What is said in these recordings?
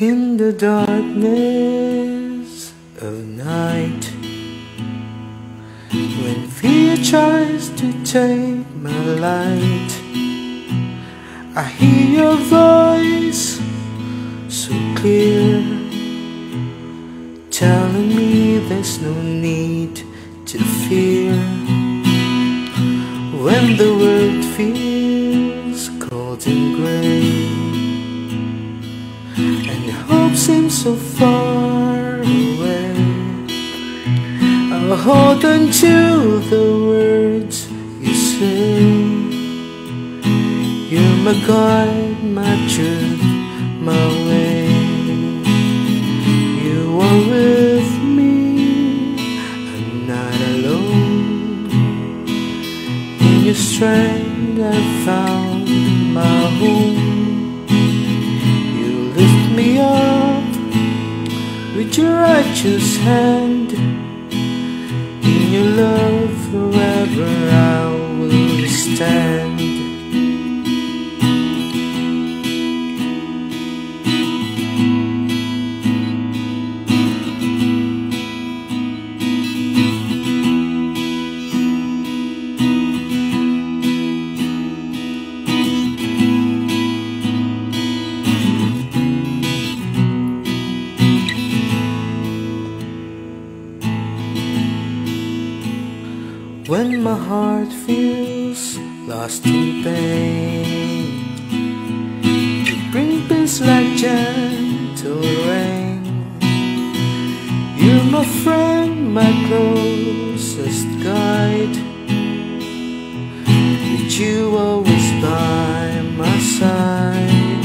In the darkness of night, when fear tries to take my light, I hear your voice so clear, telling me there's no need to fear. When the world feels cold and grey, and hope seems so far away, I'll hold on to the words you say. You're my guide, my truth, my way. You are with me, I'm not alone. In your strength I found my home. Me up with your righteous hand. In your love forever I will stand. When my heart feels lost in pain, you bring peace like gentle rain. You're my friend, my closest guide. With you always by my side.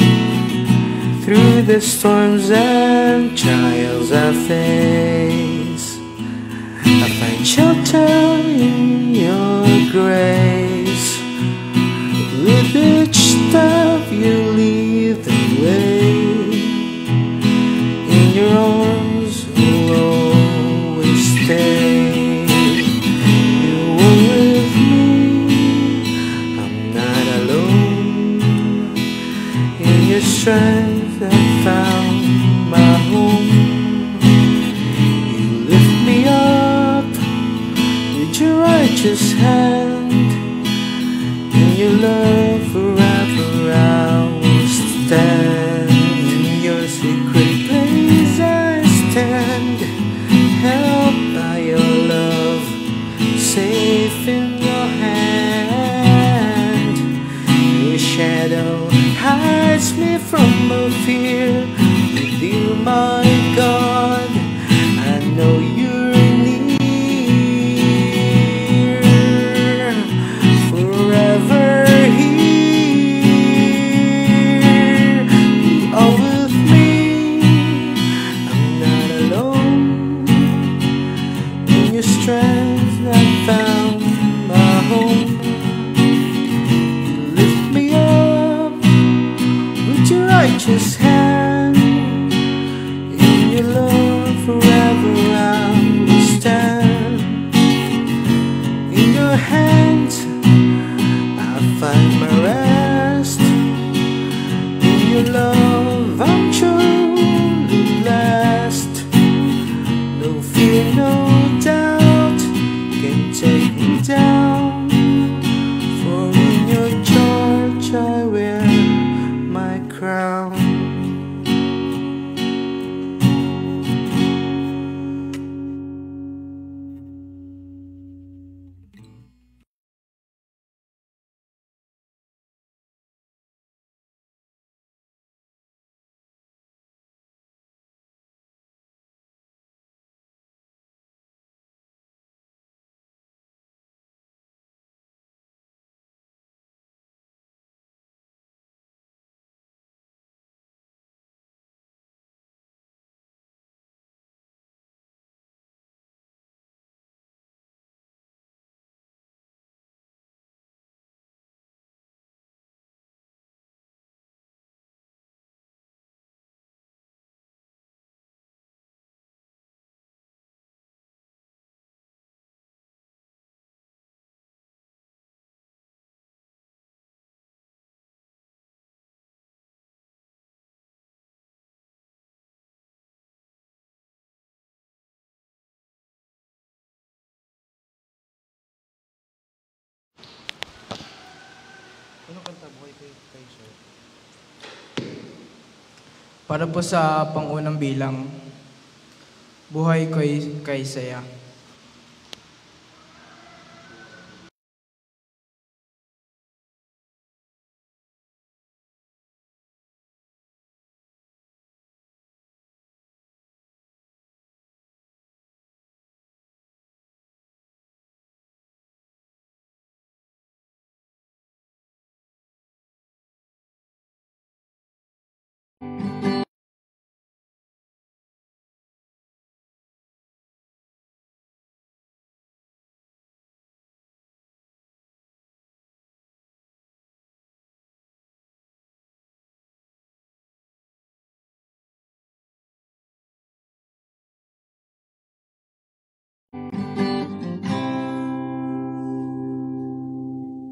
Through the storms and trials I face, I find shelter in your grace. With each step you lead the way. In your arms will always stay. You are with me, I'm not alone. In your strength I found my home. Your righteous hand, in your love forever I will stand. In your secret place I stand, held by your love, safe in your hand. Your shadow hides me from all fear. With you, my God, I know you're strength I found my home. You lift me up with your righteous hand. In your love forever I will stand. In your hands I find my rest. In your love I'm truly blessed. No fear, no doubt can take me down, for in your charge I wear my crown. Anong kanta buhay kay Sir? Para po sa pangunang bilang, buhay ko'y kay saya.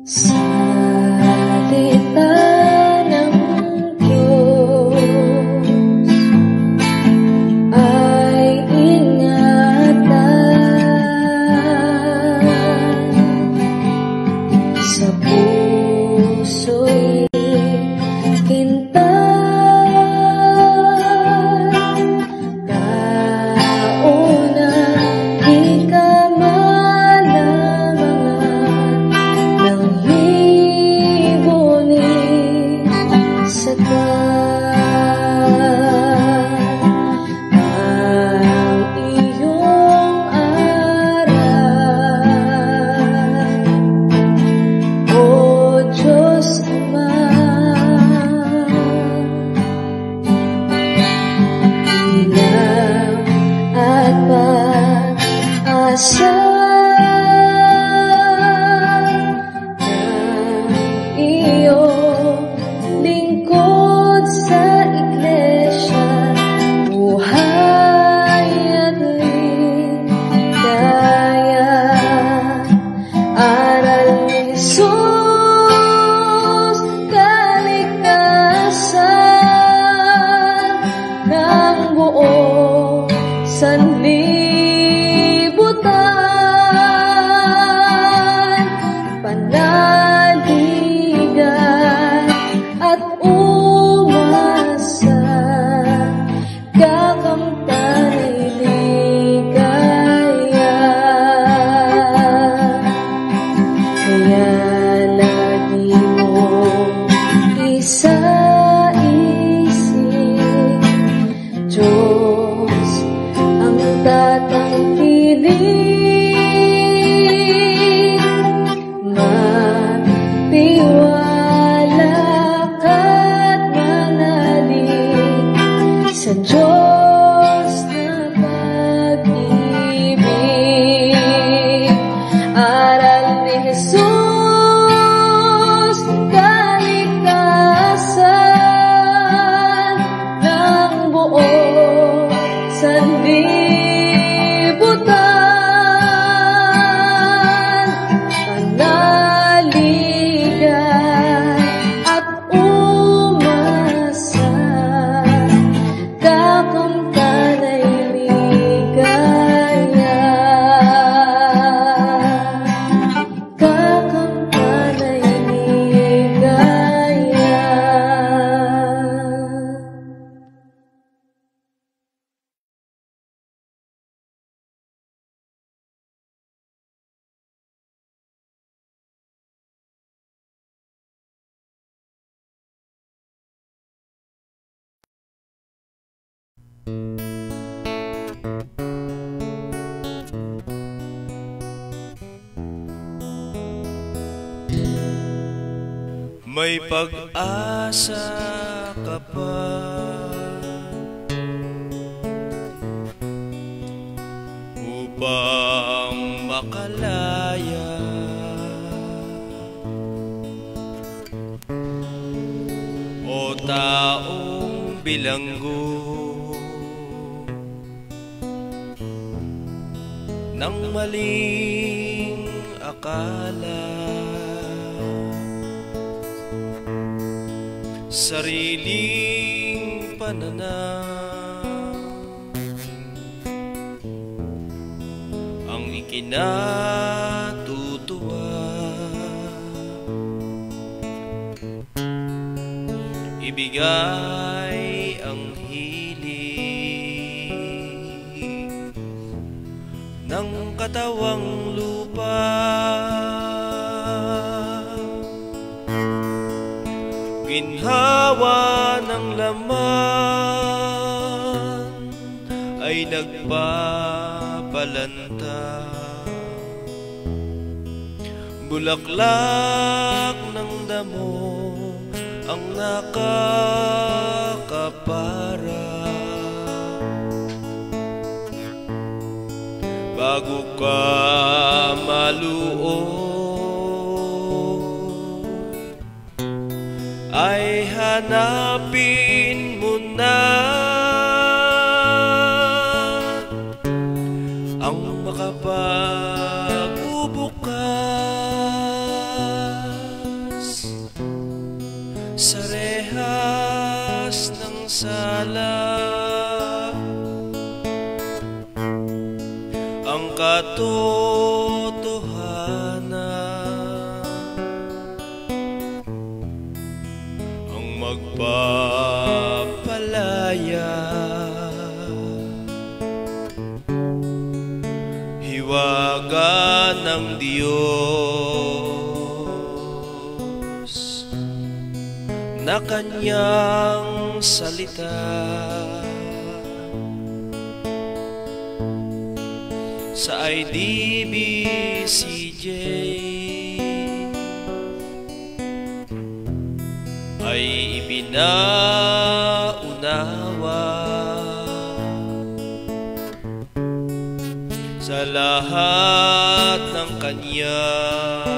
Salita ng Diyos ay ingatan, sa puso'y kintan, taunang di ka malamangan ng libunin sa ang iyong aral, O Diyos Ama. Ilaw at pag-asa ng iyong lingkod sa iglesia, buhay at ligaya. Aral ni Jesus, kaligtasan ng buong sanlibutan, panaligan at umasa, kakamtanay ligaya. Kaya lagi mong isa-isip, Diyos ang tatangkilik, magtiwala ka't manalig sa Diyos na pag-ibig. Aral ni Jesus, kaligtasan ng buong sanlibutan, panaligan at umasa, kakamtanay ligaya. Kakamtanay ligaya. May pag-asa ka pa, upang makalaya, o taong bilanggo ng maling akala, sariling pananaw ang ikinatutuwa, ibigay ang hiling ng katawang lupa. Ginhawa ng laman ay nagpapalanta, bulaklak ng damo ang nakakapara. Bago ka maluon ay hanapin mo na ang makapagbubukas sa rehas ng sala. Ang katotohanan ang magpapalaya, hiwaga ng Diyos na kanyang salita. Sa IDBCJ ay ipinaunawa sa lahat ng kanyang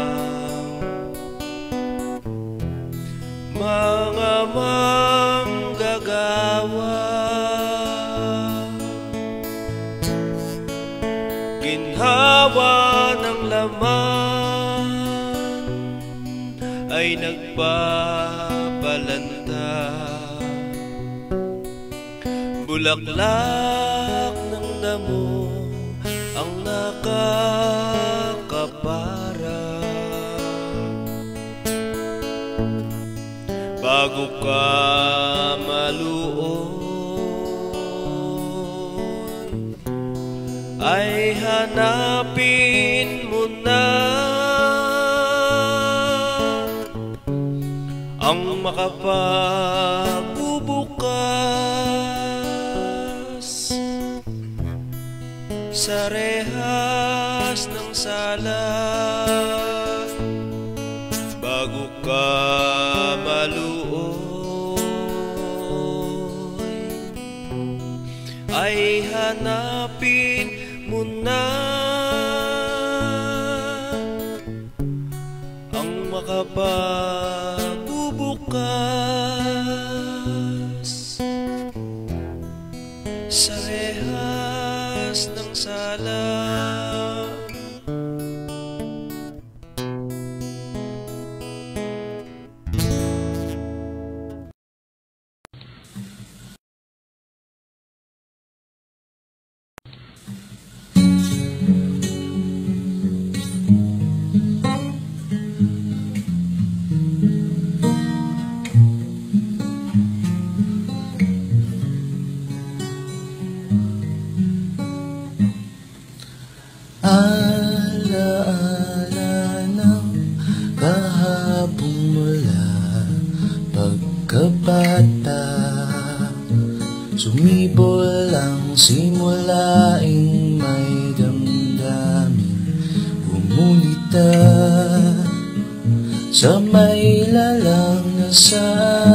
mga manggagawa. Ginhawa ng laman ay nagpapalanta, bulaklak ng damo ang nakakapara. Bago ka maluon ay hanapin mo na ang makapagbubukas sa rehas ng sala. Bago ka maluoy ay hanapin mo na ang makapagbubukas sa rehas ng sala. Alaala ng kahapon mula pagkabata, sumibol ang simulaing may damdamin, umulita sa may lalang na sa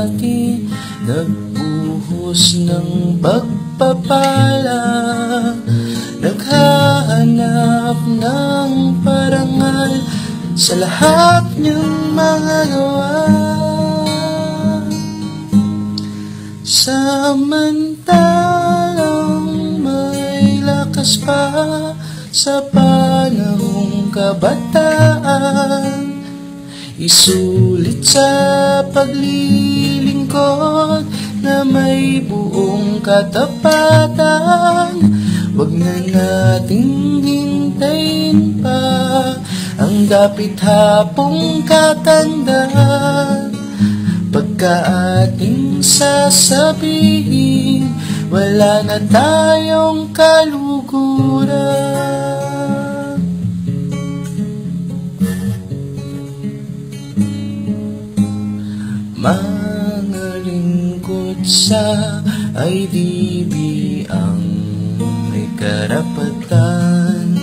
atin, nagbuhos ng pagpapala. Naghahanap ng parangal sa lahat niyong mga gawa. Samantalang may lakas pa sa panahong kabataan, isulit sa paglilingkod na may buong katapatan. Huwag na nating hintayin pa ang dapit hapong katandaan Pagka ating sasabihin, wala na tayong kaluguran. Mga lingkod sa IDB ang may karapatan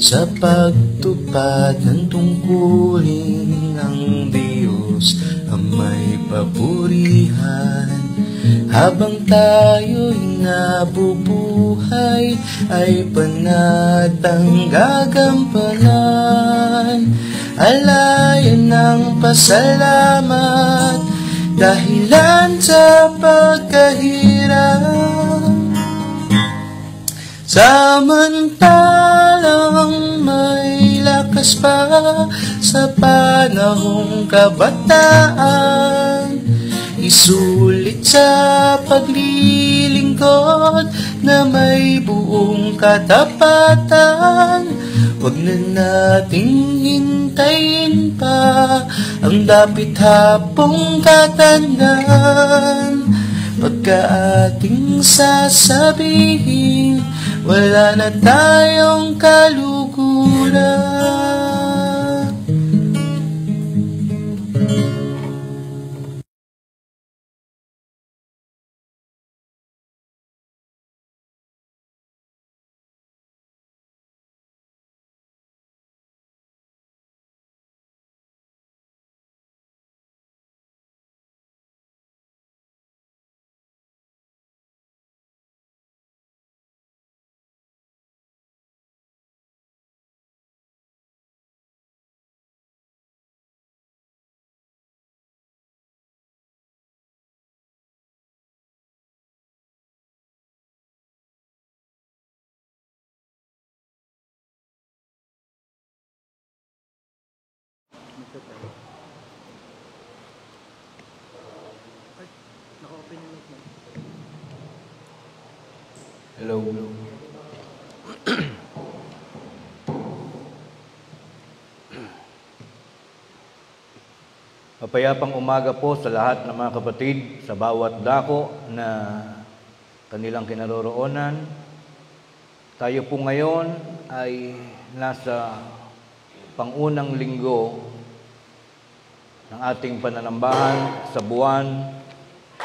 sa pagtupad ng tungkulin ng Diyos ang may papurihan. Habang tayo'y nabubuhay ay panatang gagampanan, alayan ng pasalamat, dahilan sa pagkahirap. Samantalang may lakas pa sa panahong kabataan, isulit sa paglilingkod na may buong katapatan. Huwag na nating hintayin pa ang dapit hapong katandaan. Pagka ating sasabihin, wala na tayong kaluguran. Hello. Mapayapang umaga po sa lahat ng mga kapatid sa bawat dako na kanilang kinaroroonan. Tayo po ngayon ay nasa pangunang linggo ng ating pananambahan sa buwan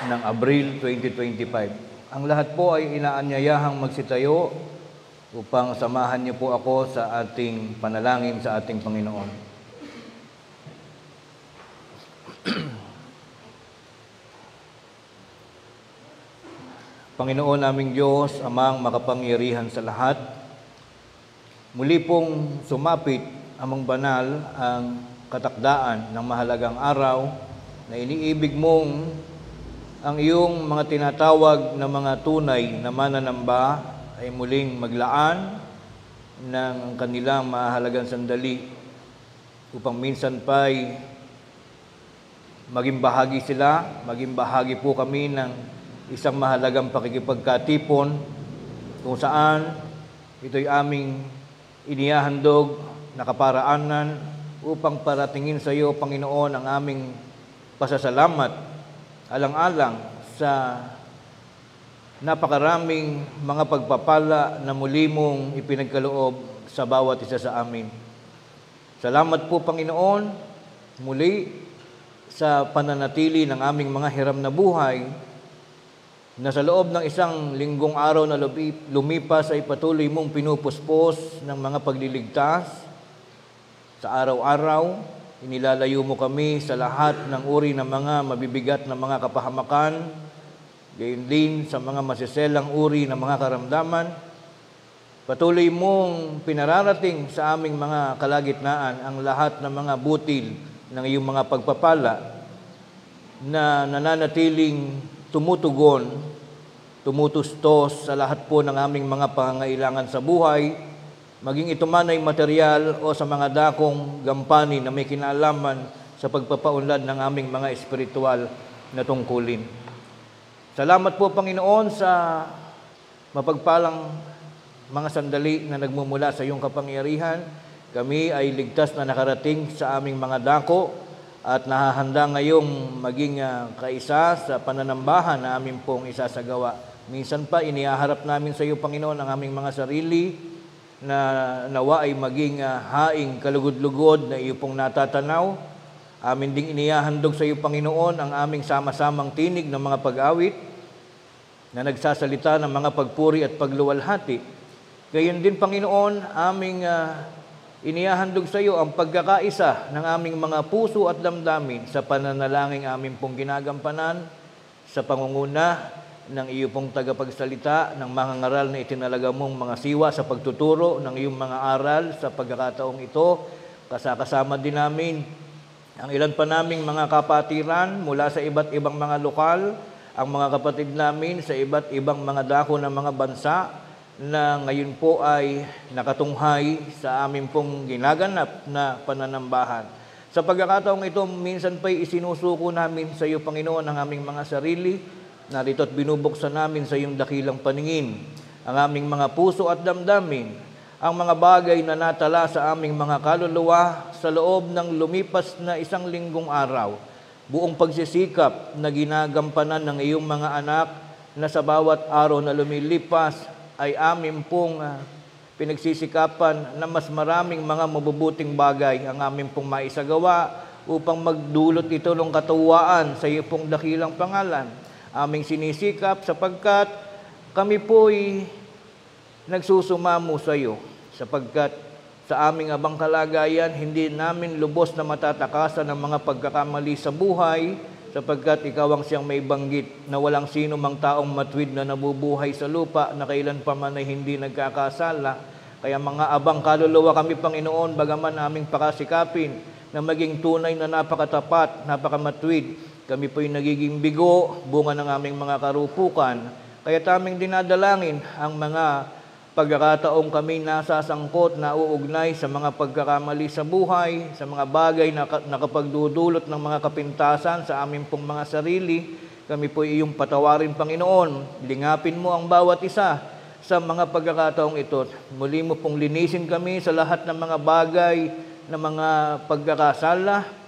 ng Abril 2025. Ang lahat po ay inaanyayahang magsitayo upang samahan niyo po ako sa ating panalangin sa ating Panginoon. Panginoon naming Diyos, Amang makapangyarihan sa lahat, muli pong sumapit amang banal ang katakdaan ng mahalagang araw na iniibig mong ang iyong mga tinatawag na mga tunay na mananamba ay muling maglaan ng kanilang mahalagang sandali upang minsan pa'y maging bahagi sila, maging bahagi po kami ng isang mahalagang pakikipagkatipon kung saan ito'y aming inihahandog na kaparaanan upang paratingin sa iyo, Panginoon, ang aming pasasalamat alang-alang sa napakaraming mga pagpapala na muli mong ipinagkaloob sa bawat isa sa amin. Salamat po, Panginoon, muli sa pananatili ng aming mga hiram na buhay na sa loob ng isang linggong araw na lumipas ay patuloy mong pinupuspos ng mga pagliligtas sa araw-araw. Inilalayo mo kami sa lahat ng uri ng mga mabibigat na mga kapahamakan, gayon din sa mga masiselang uri ng mga karamdaman. Patuloy mong pinararating sa aming mga kalagitnaan ang lahat ng mga butil ng iyong mga pagpapala na nananatiling tumutugon, tumutustos sa lahat po ng aming mga pangangailangan sa buhay, maging ito man ay material o sa mga dakong gampani na may kinalaman sa pagpapaunlad ng aming mga espiritual na tungkulin. Salamat po, Panginoon, sa mapagpalang mga sandali na nagmumula sa iyong kapangyarihan. Kami ay ligtas na nakarating sa aming mga dako at nahahanda ngayong maging kaisa sa pananambahan na amin pong isasagawa. Minsan pa inihaharap namin sa iyo, Panginoon, ang aming mga sarili na nawa ay maging haing kalugod-lugod na iyo pong natatanaw. Amin ding inihahandog sa iyo, Panginoon, ang aming sama-samang tinig ng mga pag-awit na nagsasalita ng mga pagpuri at pagluwalhati. Gayon din, Panginoon, aming inihahandog sa iyo ang pagkakaisa ng aming mga puso at damdamin sa pananalangin amin pong ginagampanan sa pangunguna ng iyo pong tagapagsalita ng mga ngaral na itinalaga mong mga siwa sa pagtuturo ng iyong mga aral sa pagkakataong ito. Kasama din namin ang ilan pa naming mga kapatiran mula sa iba't ibang mga lokal, ang mga kapatid namin sa iba't ibang mga dako ng mga bansa na ngayon po ay nakatunghay sa amin pong ginaganap na pananambahan. Sa pagkakataong ito, minsan pa'y isinusuko namin sa iyo, Panginoon, ang aming mga sarili. Narito at binubuksan namin sa iyong dakilang paningin ang aming mga puso at damdamin, ang mga bagay na natala sa aming mga kaluluwa sa loob ng lumipas na 1 linggong araw. Buong pagsisikap na ginagampanan ng iyong mga anak na sa bawat araw na lumilipas ay amin pong pinagsisikapan na mas maraming mga mabubuting bagay ang amin pong maisagawa upang magdulot ito ng katuwaan sa iyo pong dakilang pangalan. Aming sinisikap sapagkat kami po'y nagsusumamo sa iyo, sapagkat sa aming abang kalagayan, hindi namin lubos na matatakasan ng mga pagkakamali sa buhay, sapagkat ikaw ang siyang may banggit na walang sino mang taong matwid na nabubuhay sa lupa na kailan pa man ay hindi nagkakasala. Kaya mga abang kaluluwa kami, Panginoon, bagaman aming pakasikapin na maging tunay na napakatapat, napakamatwid, kami po'y nagiging bigo, bunga ng aming mga karupukan. Kaya taming dinadalangin ang mga pagkakataong kami nasasangkot na uugnay sa mga pagkakamali sa buhay, sa mga bagay na nakapagdudulot ng mga kapintasan sa aming pong mga sarili. Kami po iyong patawarin, Panginoon. Lingapin mo ang bawat isa sa mga pagkakataong ito. Muli mo pong linisin kami sa lahat ng mga bagay na mga pagkakasala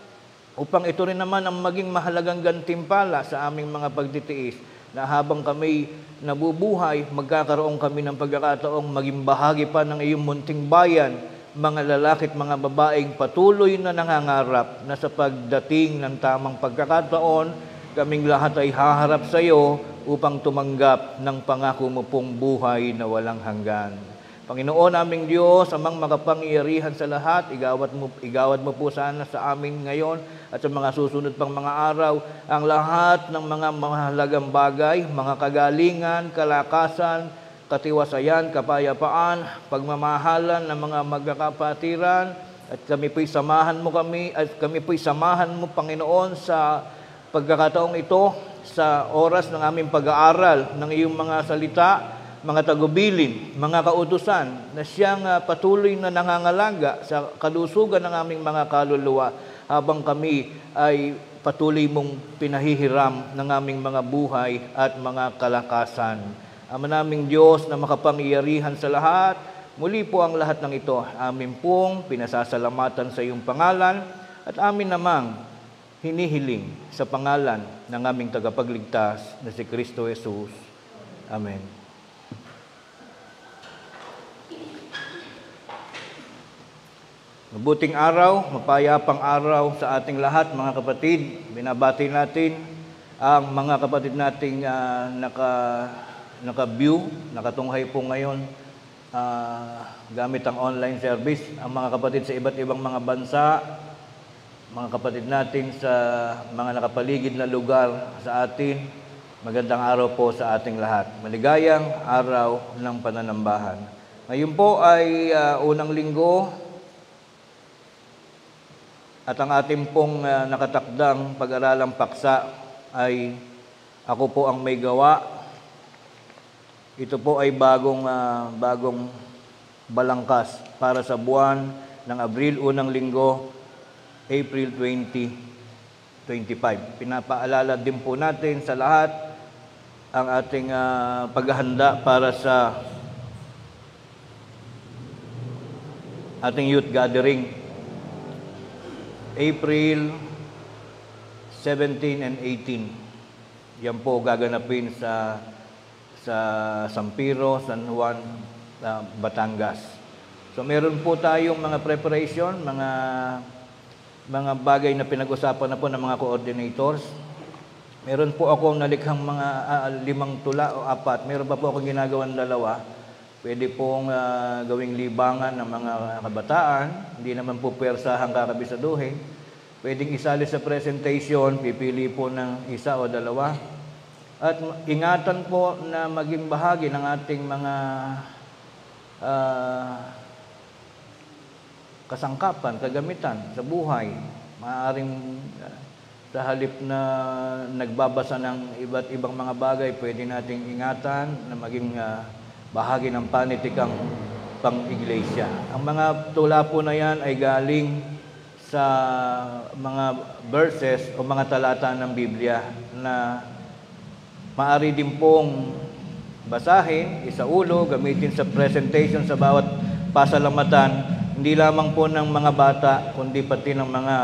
upang ito rin naman ang maging mahalagang gantimpala sa aming mga pagtitiis, na habang kami nabubuhay, magkakaroon kami ng pagkakataong maging bahagi pa ng iyong munting bayan, mga lalaki at mga babaeng patuloy na nangangarap na sa pagdating ng tamang pagkakataon, kaming lahat ay haharap sa iyo upang tumanggap ng pangako mo pong buhay na walang hanggan. Panginoon aming Diyos, amang makapangyarihan sa lahat, igawad mo po sana sa amin ngayon at sa mga susunod pang mga araw ang lahat ng mga mahalagang bagay, mga kagalingan, kalakasan, katiwasayan, kapayapaan, pagmamahalan ng mga magkakapatiran, at kami po'y samahan mo Panginoon sa pagkakataong ito, sa oras ng aming pag-aaral ng iyong mga salita, mga tagubilin, mga kautusan na siyang patuloy na nangangalaga sa kalusugan ng aming mga kaluluwa habang kami ay patuloy mong pinahihiram ng aming mga buhay at mga kalakasan. Ama naming Diyos na makapangyarihan sa lahat, muli po ang lahat ng ito amin pong pinasasalamatan sa iyong pangalan at amin namang hinihiling sa pangalan ng aming tagapagligtas na si Kristo Jesus. Amen. Mabuting araw, mapayapang araw sa ating lahat, mga kapatid. Binabati natin ang mga kapatid nating naka-view, nakatunghay po ngayon gamit ang online service. Ang mga kapatid sa iba't ibang mga bansa, mga kapatid natin sa mga nakapaligid na lugar sa atin, magandang araw po sa ating lahat. Maligayang araw ng pananambahan. Ngayon po ay unang linggo, at ang ating pong nakatakdang pag-aralang paksa ay Ako po ang may gawa. Ito po ay bagong balangkas para sa buwan ng Abril, unang linggo, April 2025. Pinapaalala din po natin sa lahat ang ating paghahanda para sa ating youth gathering. April 17 and 18. Yan po gaganapin sa San Piro, San Juan, Batangas. So meron po tayong mga preparation, mga bagay na pinag-usapan na po ng mga coordinators. Meron po akong nalikhang mga 5 tula o 4. Meron pa po akong ginagawang 2. Pwede pong gawing libangan ng mga kabataan. Hindi naman po pwersahang kakabisaduhin. Pwedeng isali sa presentation, pipili po ng 1 o 2. At ingatan po na maging bahagi ng ating mga kasangkapan, kagamitan sa buhay. Maaaring sa halip na nagbabasa ng iba't ibang mga bagay, pwede nating ingatan na maging bahagi ng panitikang pang-iglesia. Ang mga tula po na yan ay galing sa mga verses o mga talata ng Biblia na maaari din pong basahin, isaulo, gamitin sa presentation sa bawat pasalamatan, hindi lamang po ng mga bata, kundi pati ng mga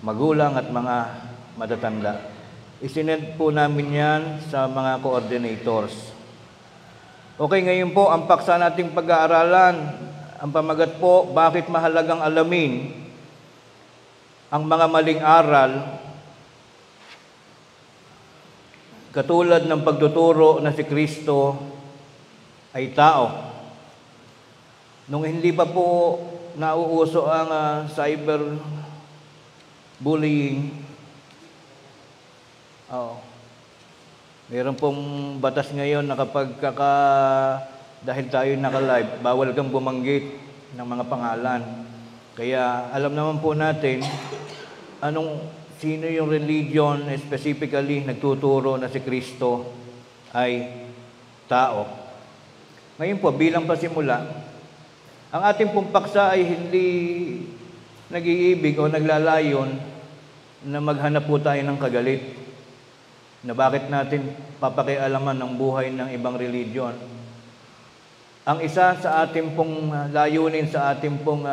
magulang at mga matatanda. Isinend po namin yan sa mga coordinators. Okay, ngayon po, ang paksa nating pag-aaralan, ang pamagat po, bakit mahalagang alamin ang mga maling aral katulad ng pagtuturo na si Kristo ay tao. Nung hindi pa po nauuso ang cyberbullying, meron pong batas ngayon na kapag dahil tayo naka-live, bawal kang bumanggit ng mga pangalan. Kaya alam naman po natin sino yung religion specifically nagtuturo na si Kristo ay tao. Ngayon po, bilang pasimula, ang ating pong paksa ay hindi nag-iibig o naglalayon na maghanap po tayo ng kagalit na bakit natin papakialaman ng buhay ng ibang religion. Ang isa sa ating pong layunin sa ating pong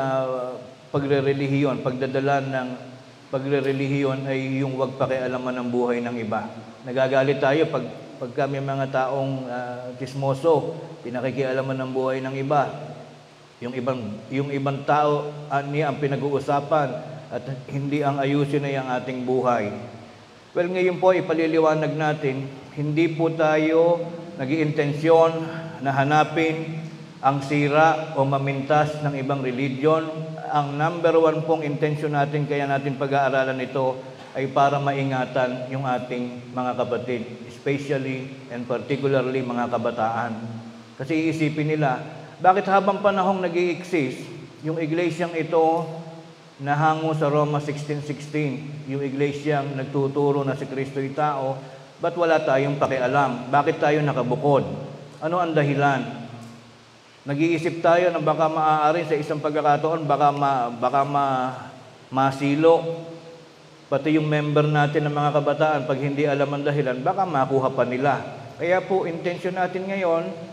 pagrerelihiyon, pagdadala ng pagrerelihiyon ay yung wag pakialaman ng buhay ng iba. Nagagalit tayo pag kami mga taong chismoso, pinakikialaman ng buhay ng iba. Yung ibang tao niya ang pinag-uusapan at hindi ang ayusin na yung ating buhay. Well, ngayon po, ipaliliwanag natin, hindi po tayo nag-iintensyon na hanapin ang sira o mamintas ng ibang religion. Ang number 1 pong intensyon natin, kaya natin pag-aaralan ito, ay para maingatan yung ating mga kapatid, especially and particularly mga kabataan. Kasi iisipin nila, bakit habang panahong nag-i-exist, yung iglesyang ito, nahango sa Roma 16:16, yung iglesyang nagtuturo na si Kristo'y tao, ba't wala tayong pakialam? Bakit tayo nakabukod? Ano ang dahilan? Nag-iisip tayo na baka maaari sa isang pagkakataon, baka masilo. Pati yung member natin ng mga kabataan, pag hindi alam ang dahilan, baka makuha pa nila. Kaya po, intensyon natin ngayon,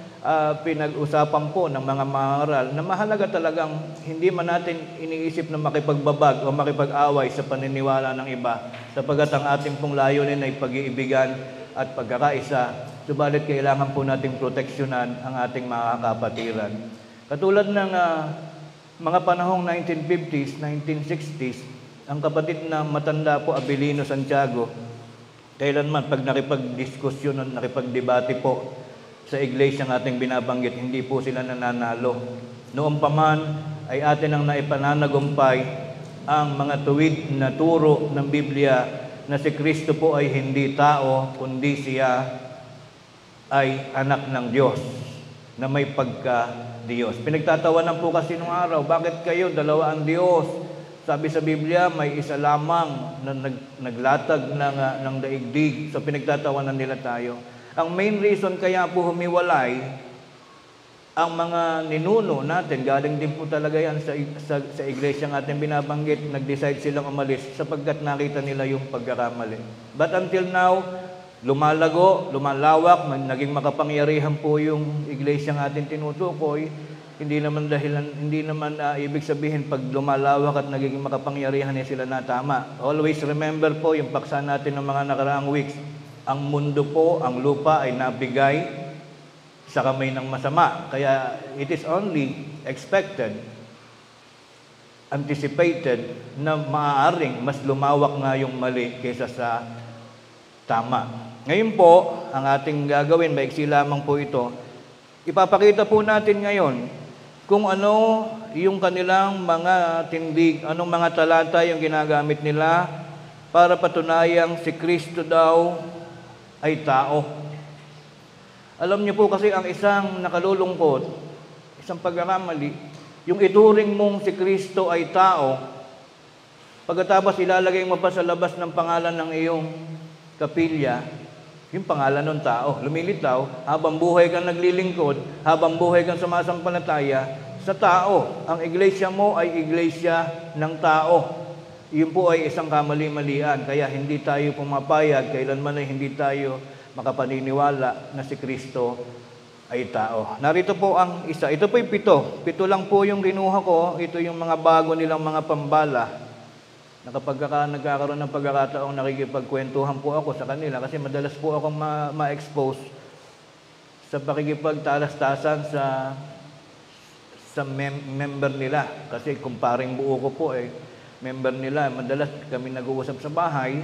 pinag-usapan po ng mga mangaral na mahalaga talagang hindi man natin iniisip na makipagbabag o makipag-away sa paniniwala ng iba, sapagkat ang ating pong layunin ay pag-iibigan at pagkakaisa. Subalit kailangan po nating proteksyonan ang ating mga kapatiran. Katulad ng mga panahong 1950s, 1960s, ang kapatid na matanda po, Abilino Santiago, kailanman pag nakipag-diskusyon o nakipag-debate po sa iglesia ng ating binabanggit, hindi po sila nananalo. Noon pa man ay atin ang naipananagumpay ang mga tuwid na turo ng Biblia na si Kristo po ay hindi tao, kundi siya ay anak ng Diyos na may pagka-Diyos. Pinagtatawanan po kasi nung araw, bakit kayo dalawa ang Diyos? Sabi sa Biblia, may isa lamang na naglatag ng daigdig. So pinagtatawanan nila tayo. Ang main reason kaya po humiwalay ang mga ninuno natin, galing din po talaga yan sa iglesia ng ating binabanggit, nag-decide silang umalis sapagkat nakita nila yung pagkakamali. But until now, lumalago, lumalawak, naging makapangyarihan po yung iglesia ng ating tinutukoy, hindi naman ibig sabihin pag lumalawak at nagiging makapangyarihan sila na tama. Always remember po yung paksa natin ng mga nakaraang weeks. Ang mundo po, ang lupa ay nabigay sa kamay ng masama. Kaya it is only expected, anticipated na maaaring mas lumawak nga yung mali kaysa sa tama. Ngayon po, ang ating gagawin, maiksi lamang po ito, ipapakita po natin ngayon kung ano yung kanilang mga tindig, anong mga talata yung ginagamit nila para patunayang si Kristo daw ay tao. Alam niyo po kasi ang isang nakalulungkot, isang pagkakamali, yung ituring mong si Kristo ay tao, pagkatapos ilalagay mo pa sa labas ng pangalan ng iyong kapilya, yung pangalan ng tao, lumilitaw, habang buhay kang naglilingkod, habang buhay kang sumasampalataya sa tao. Ang iglesia mo ay iglesia ng tao. Yun po ay isang kamali-malian, kaya hindi tayo pumapayag, kailanman ay hindi tayo makapaniniwala na si Kristo ay tao. Narito po ang isa. Ito po yung 7. 7 lang po yung kinuha ko. Ito yung mga bago nilang mga pambala. Na kapag nagkakaroon ng pagkakataong nakikipagkwentuhan po ako sa kanila, kasi madalas po akong ma-expose sa pakikipagtalas-tasan sa member nila. Kasi kung paring buo ko po member nila, madalas kami nag-uusap sa bahay,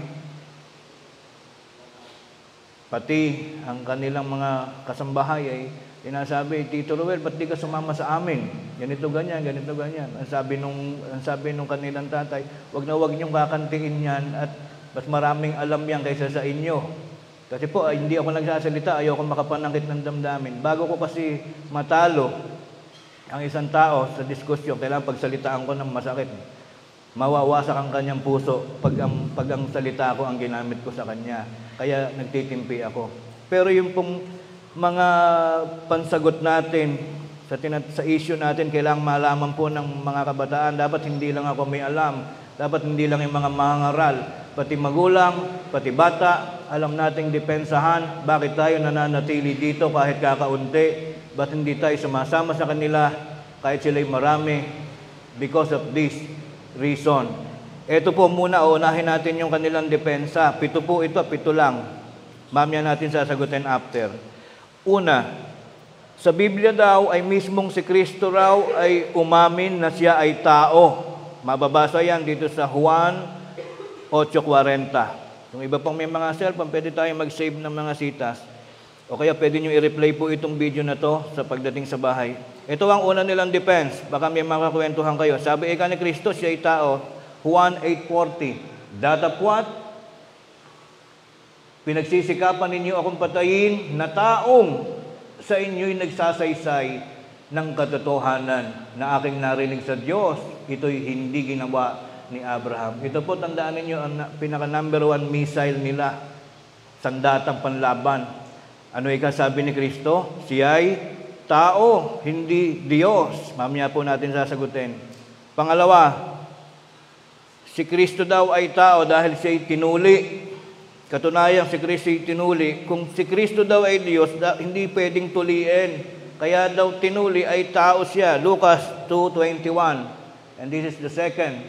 pati ang kanilang mga kasambahay ay sinasabi, Tito Ruel, ba't di ka sumama sa amin? Ganito, ganyan, ganito, ganyan. Ang sabi nung kanilang tatay, wag na wag niyong kakantiin yan at mas maraming alam yan kaysa sa inyo. Kasi po, hindi ako nagsasalita, ayoko makapanangkit ng damdamin. Bago ko kasi matalo ang isang tao sa diskusyon, kailangan pagsalitaan ko ng masakit. Mawawasak ang kanyang puso pag ang salita ko ang ginamit ko sa kanya. Kaya nagtitimpi ako. Pero yung pong mga pansagot natin sa issue natin, kailangang malaman po ng mga kabataan. Dapat hindi lang ako may alam. Dapat hindi lang yung mga mangangaral. Pati magulang, pati bata, alam nating depensahan. Bakit tayo nananatili dito kahit kakaunti? Ba't hindi tayo sumasama sa kanila kahit sila'y marami? Because of this reason. Ito po muna, unahin natin yung kanilang depensa. 7 po ito, 7 lang. Mamaya natin sasagutin after. Una, sa Biblia daw ay mismong si Kristo raw ay umamin na siya ay tao. Mababasa yan dito sa Juan 8:40. Yung iba pang may mga cellphone, pwede tayo mag-save ng mga sitas. O kaya pwede nyo i-replay po itong video na to sa pagdating sa bahay. Ito ang una nilang defense. Baka may makakwentuhan kayo. Sabi ika ni Kristo, siya ay tao. Juan 8:40. That of what? Pinagsisikapan ninyo akong patayin na taong sa inyo'y nagsasaysay ng katotohanan na aking narinig sa Diyos. Ito'y hindi ginawa ni Abraham. Ito po, tandaan ninyo, ang pinaka-number 1 missile nila, sandatang panlaban. Ano ikasabi ni Kristo? Siya'y tao, hindi Diyos. Mamaya po natin sasagutin. Pangalawa, si Kristo daw ay tao dahil siya'y tinuli. Katunayan, si Kristo ay tinuli. Kung si Kristo daw ay Diyos, hindi pwedeng tuliin. Kaya daw tinuli ay tao siya. Lucas 2:21. And this is the second.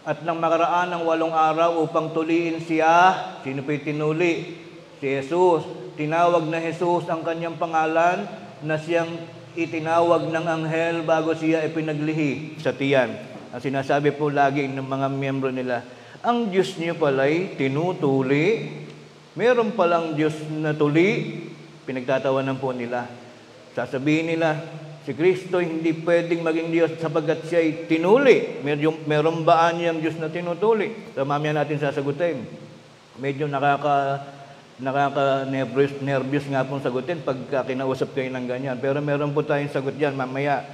At nang makaraan ng 8 araw upang tuliin siya, sino po'y tinuli? Si Jesus. Tinawag na Jesus ang kanyang pangalan na siyang itinawag ng anghel bago siya ipinaglihi sa tiyan. Ang sinasabi po lagi ng mga miyembro nila, ang Diyos niyo pala'y tinutuli. Meron palang Diyos na tuli. Pinagtatawanan po nila. Sasabihin nila, si Kristo hindi pwedeng maging Diyos sapagkat siya'y tinuli. Meron ba niyang Diyos na tinutuli? So, mamaya natin sasagutin. Medyo nervous nga pong sagutin pag kinausap kayo ng ganyan. Pero meron po tayong sagot dyan mamaya.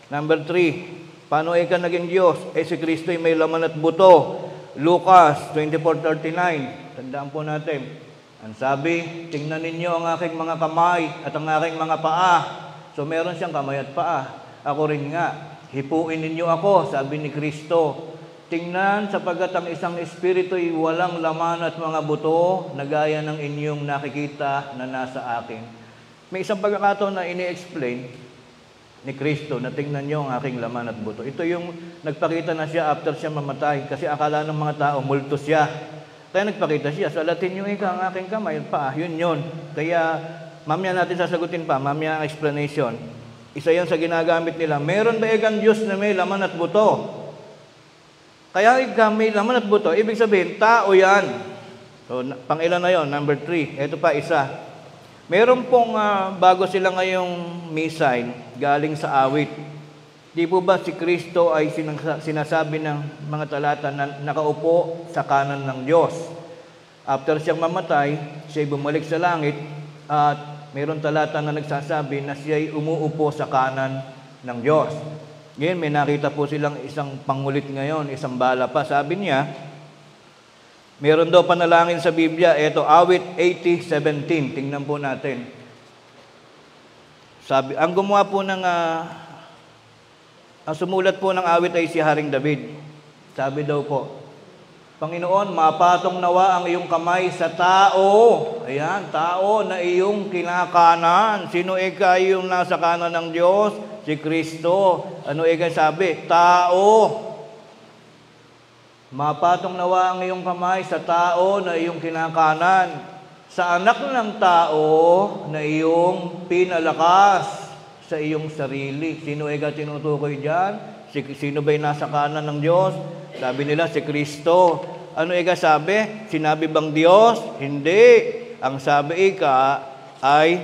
Number 3, paano ka naging Diyos? Si Kristo'y may laman at buto. Lucas 24:39. Tandaan po natin. Ang sabi, tingnan ninyo ang aking mga kamay at ang aking mga paa. So meron siyang kamay at paa. Ako rin nga. Hipuin ninyo ako, sabi ni Kristo. Tingnan sapagkat ang isang espiritu'y walang laman at mga buto na gaya ng inyong nakikita na nasa akin. May isang pagkakataon na ini-explain ni Kristo na tingnan nyo ang aking laman at buto. Ito yung nagpakita na siya after siya mamatay. Kasi akala ng mga tao, multo siya. Kaya nagpakita siya, salatin nyo ika ang aking kamay. Yun. Kaya mamaya natin sasagutin pa, mamaya ang explanation. Isa yan sa ginagamit nila. Meron ba ikang Diyos na may laman at buto? Kaya ika may laman at buto, ibig sabihin, tao yan. So, pang-ilan na yon? Number 3. Ito pa, isa. Meron pong bago sila ngayong missile galing sa awit. Di po ba si Kristo ay sinasabi ng mga talata na nakaupo sa kanan ng Diyos? After siyang mamatay, siya'y bumalik sa langit at meron talata na nagsasabi na siya'y umuupo sa kanan ng Diyos. Ngayon, may nakita po silang isang pangulit ngayon, isang bala pa. Sabi niya, meron daw panalangin sa Biblia. Ito, awit 80:17. Tingnan po natin. Sabi, ang gumawa po ng, ang sumulat po ng awit ay si Haring David. Sabi daw po, Panginoon, mapatong nawa ang iyong kamay sa tao. Ayan, tao na iyong kinakanan. Sino ika yung nasa kanan ng Diyos? Si Kristo. Ano ika sabi? Tao. Mapatong nawa ang iyong kamay sa tao na iyong kinakanan, sa anak ng tao na iyong pinalakas sa iyong sarili. Sino ika tinutukoy dyan? Sino ba'y nasa kanan ng Diyos? Sabi nila, si Kristo. Ano ika sabi? Sinabi bang Diyos? Hindi. Ang sabi ika ay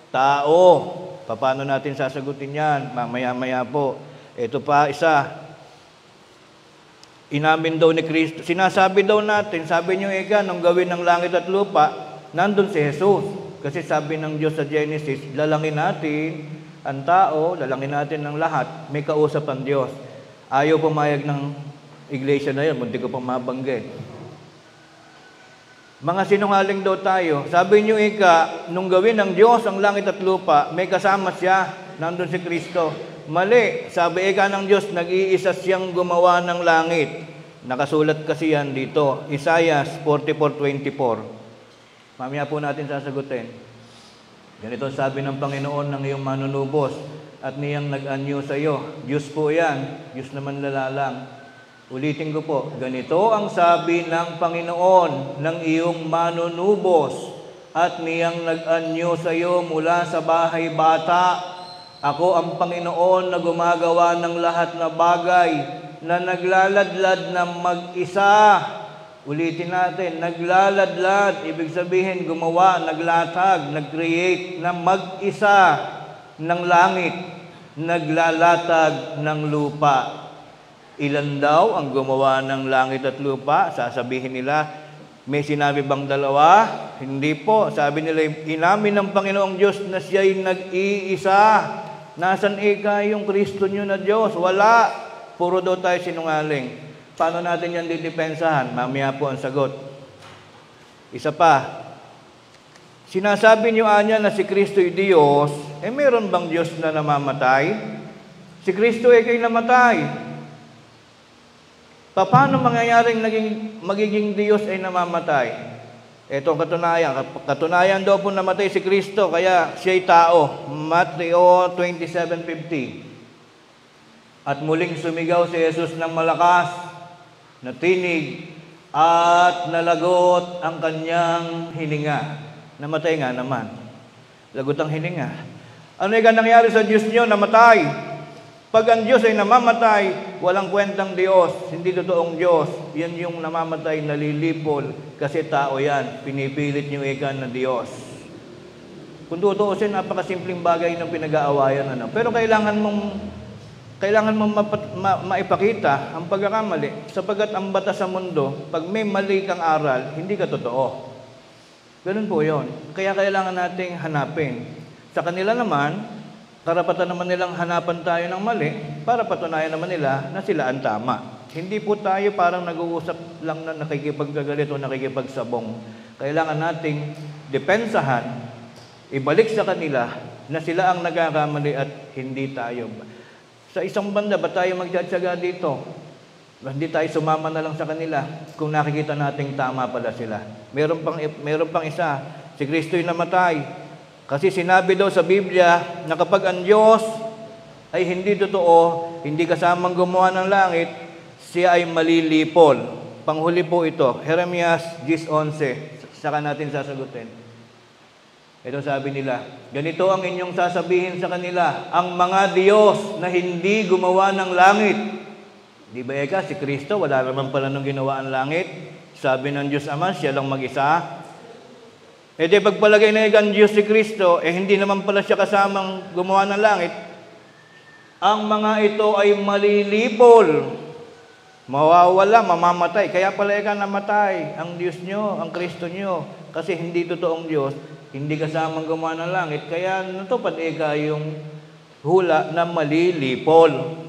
tao. Paano natin sasagutin yan? Mamaya-maya po. Ito pa, isa. Inamin daw ni Kristo. Sinasabi daw natin, sabi niyo ika, nung gawin ng langit at lupa, nandun si Jesus. Kasi sabi ng Diyos sa Genesis, lalangin natin ang tao, lalangin natin ng lahat, may kausap ang Diyos. Ayaw pumayag ng iglesia na yun, munti ko pang mabanggit. Mga sinungaling daw tayo. Sabi niyo ika, nung gawin ng Diyos ang langit at lupa, may kasama siya, nandun si Kristo. Mali, sabi ika ng Diyos, nag-iisa siyang gumawa ng langit. Nakasulat kasi yan dito, Isaiah 44:24. Mamaya po natin sasagutin. Ganito sabi ng Panginoon ng iyong manunubos at niyang nag-anyo sa iyo. Diyos po yan, Diyos naman lalalang. Ulitin ko po, ganito ang sabi ng Panginoon ng iyong manunubos at niyang nag-anyo sa iyo mula sa bahay bata. Ako ang Panginoon na gumagawa ng lahat na bagay na naglaladlad ng mag-isa. Ulitin natin, naglaladlad, ibig sabihin gumawa, naglatag, nag-create na mag-isa ng langit, naglalatag ng lupa. Ilan daw ang gumawa ng langit at lupa? Sasabihin nila, may sinabi bang dalawa? Hindi po. Sabi nila, inamin ng Panginoong Diyos na siya'y nag-iisa. Nasaan ika yung Kristo nyo na Diyos? Wala. Puro daw tayo sinungaling. Paano natin yan didepensahan? Mamaya po ang sagot. Isa pa. Sinasabi nyo anya na si Kristo'y Diyos, meron bang Diyos na namamatay? Si Kristo ay kayo namatay. Paano mangyayaring magiging Diyos ay namamatay? Ito ang katunayan. Katunayan daw po namatay si Kristo, kaya siya'y tao. Mateo 27:50. At muling sumigaw si Jesus ng malakas na tinig at nalagot ang kanyang hininga. Namatay nga naman. Lagot ang hininga. Ano yung nangyari sa Diyos niyo? Namatay. Pag ang Diyos ay namamatay, walang kwentang Diyos, hindi totoong Diyos. Yan yung namamatay, nalilipol, kasi tao yan. Pinipilit niyo ika na Diyos. Kung tutuusin, napakasimpleng bagay ng pinag-aawayan. Pero kailangan mong maipakita ang pagkakamali, sapagkat ang batas sa mundo, pag may mali kang aral, hindi ka totoo. Ganun po yun. Kaya kailangan nating hanapin. Sa kanila naman, karapatan naman nilang hanapan tayo ng mali para patunayan naman nila na sila ang tama. Hindi po tayo parang nag-uusap lang na nakikipagkagalit o nakikipagsabong. Kailangan nating depensahan, ibalik sa kanila na sila ang nagkakamali at hindi tayo. Sa isang banda, ba tayo magtsatsaga dito? Hindi tayo sumama na lang sa kanila kung nakikita nating tama pala sila. Meron pang isa, si Kristo'y namatay. Kasi sinabi daw sa Biblia na kapag ang Diyos ay hindi totoo, hindi kasamang gumawa ng langit, siya ay malilipol. Panghuli po ito, Jeremias 10:11. Saka natin sasagutin. Ito sabi nila, ganito ang inyong sasabihin sa kanila, ang mga Diyos na hindi gumawa ng langit. Di ba eka, si Kristo, wala naman pala nung ginawa ang langit. Sabi ng Diyos Ama, siya lang mag-isa. E di pagpalagay na ang Diyos si Kristo, hindi naman pala siya kasamang gumawa ng langit. Ang mga ito ay malilipol, mawawala, mamamatay. Kaya pala eka namatay ang Diyos nyo, ang Kristo nyo. Kasi hindi totoong Diyos, hindi kasamang gumawa ng langit. Kaya natupad eka yung hula na malilipol.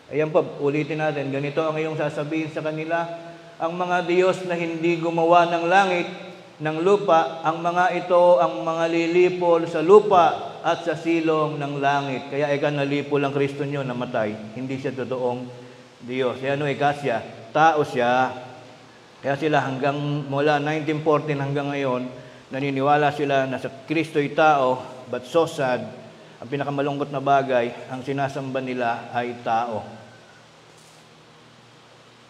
Ayan po, ulitin natin. Ganito ang iyong sasabihin sa kanila. Ang mga Diyos na hindi gumawa ng langit, ng lupa, ang mga ito ang mga lilipol sa lupa at sa silong ng langit. Kaya ika nalipol ang Kristo nyo, namatay. Hindi siya totoong Diyos. Kaya ano ika siya? Tao siya. Kaya sila hanggang mula 1914 hanggang ngayon, naniniwala sila na sa Kristo'y tao, but so sad, ang pinakamalungkot na bagay, ang sinasamba nila ay tao.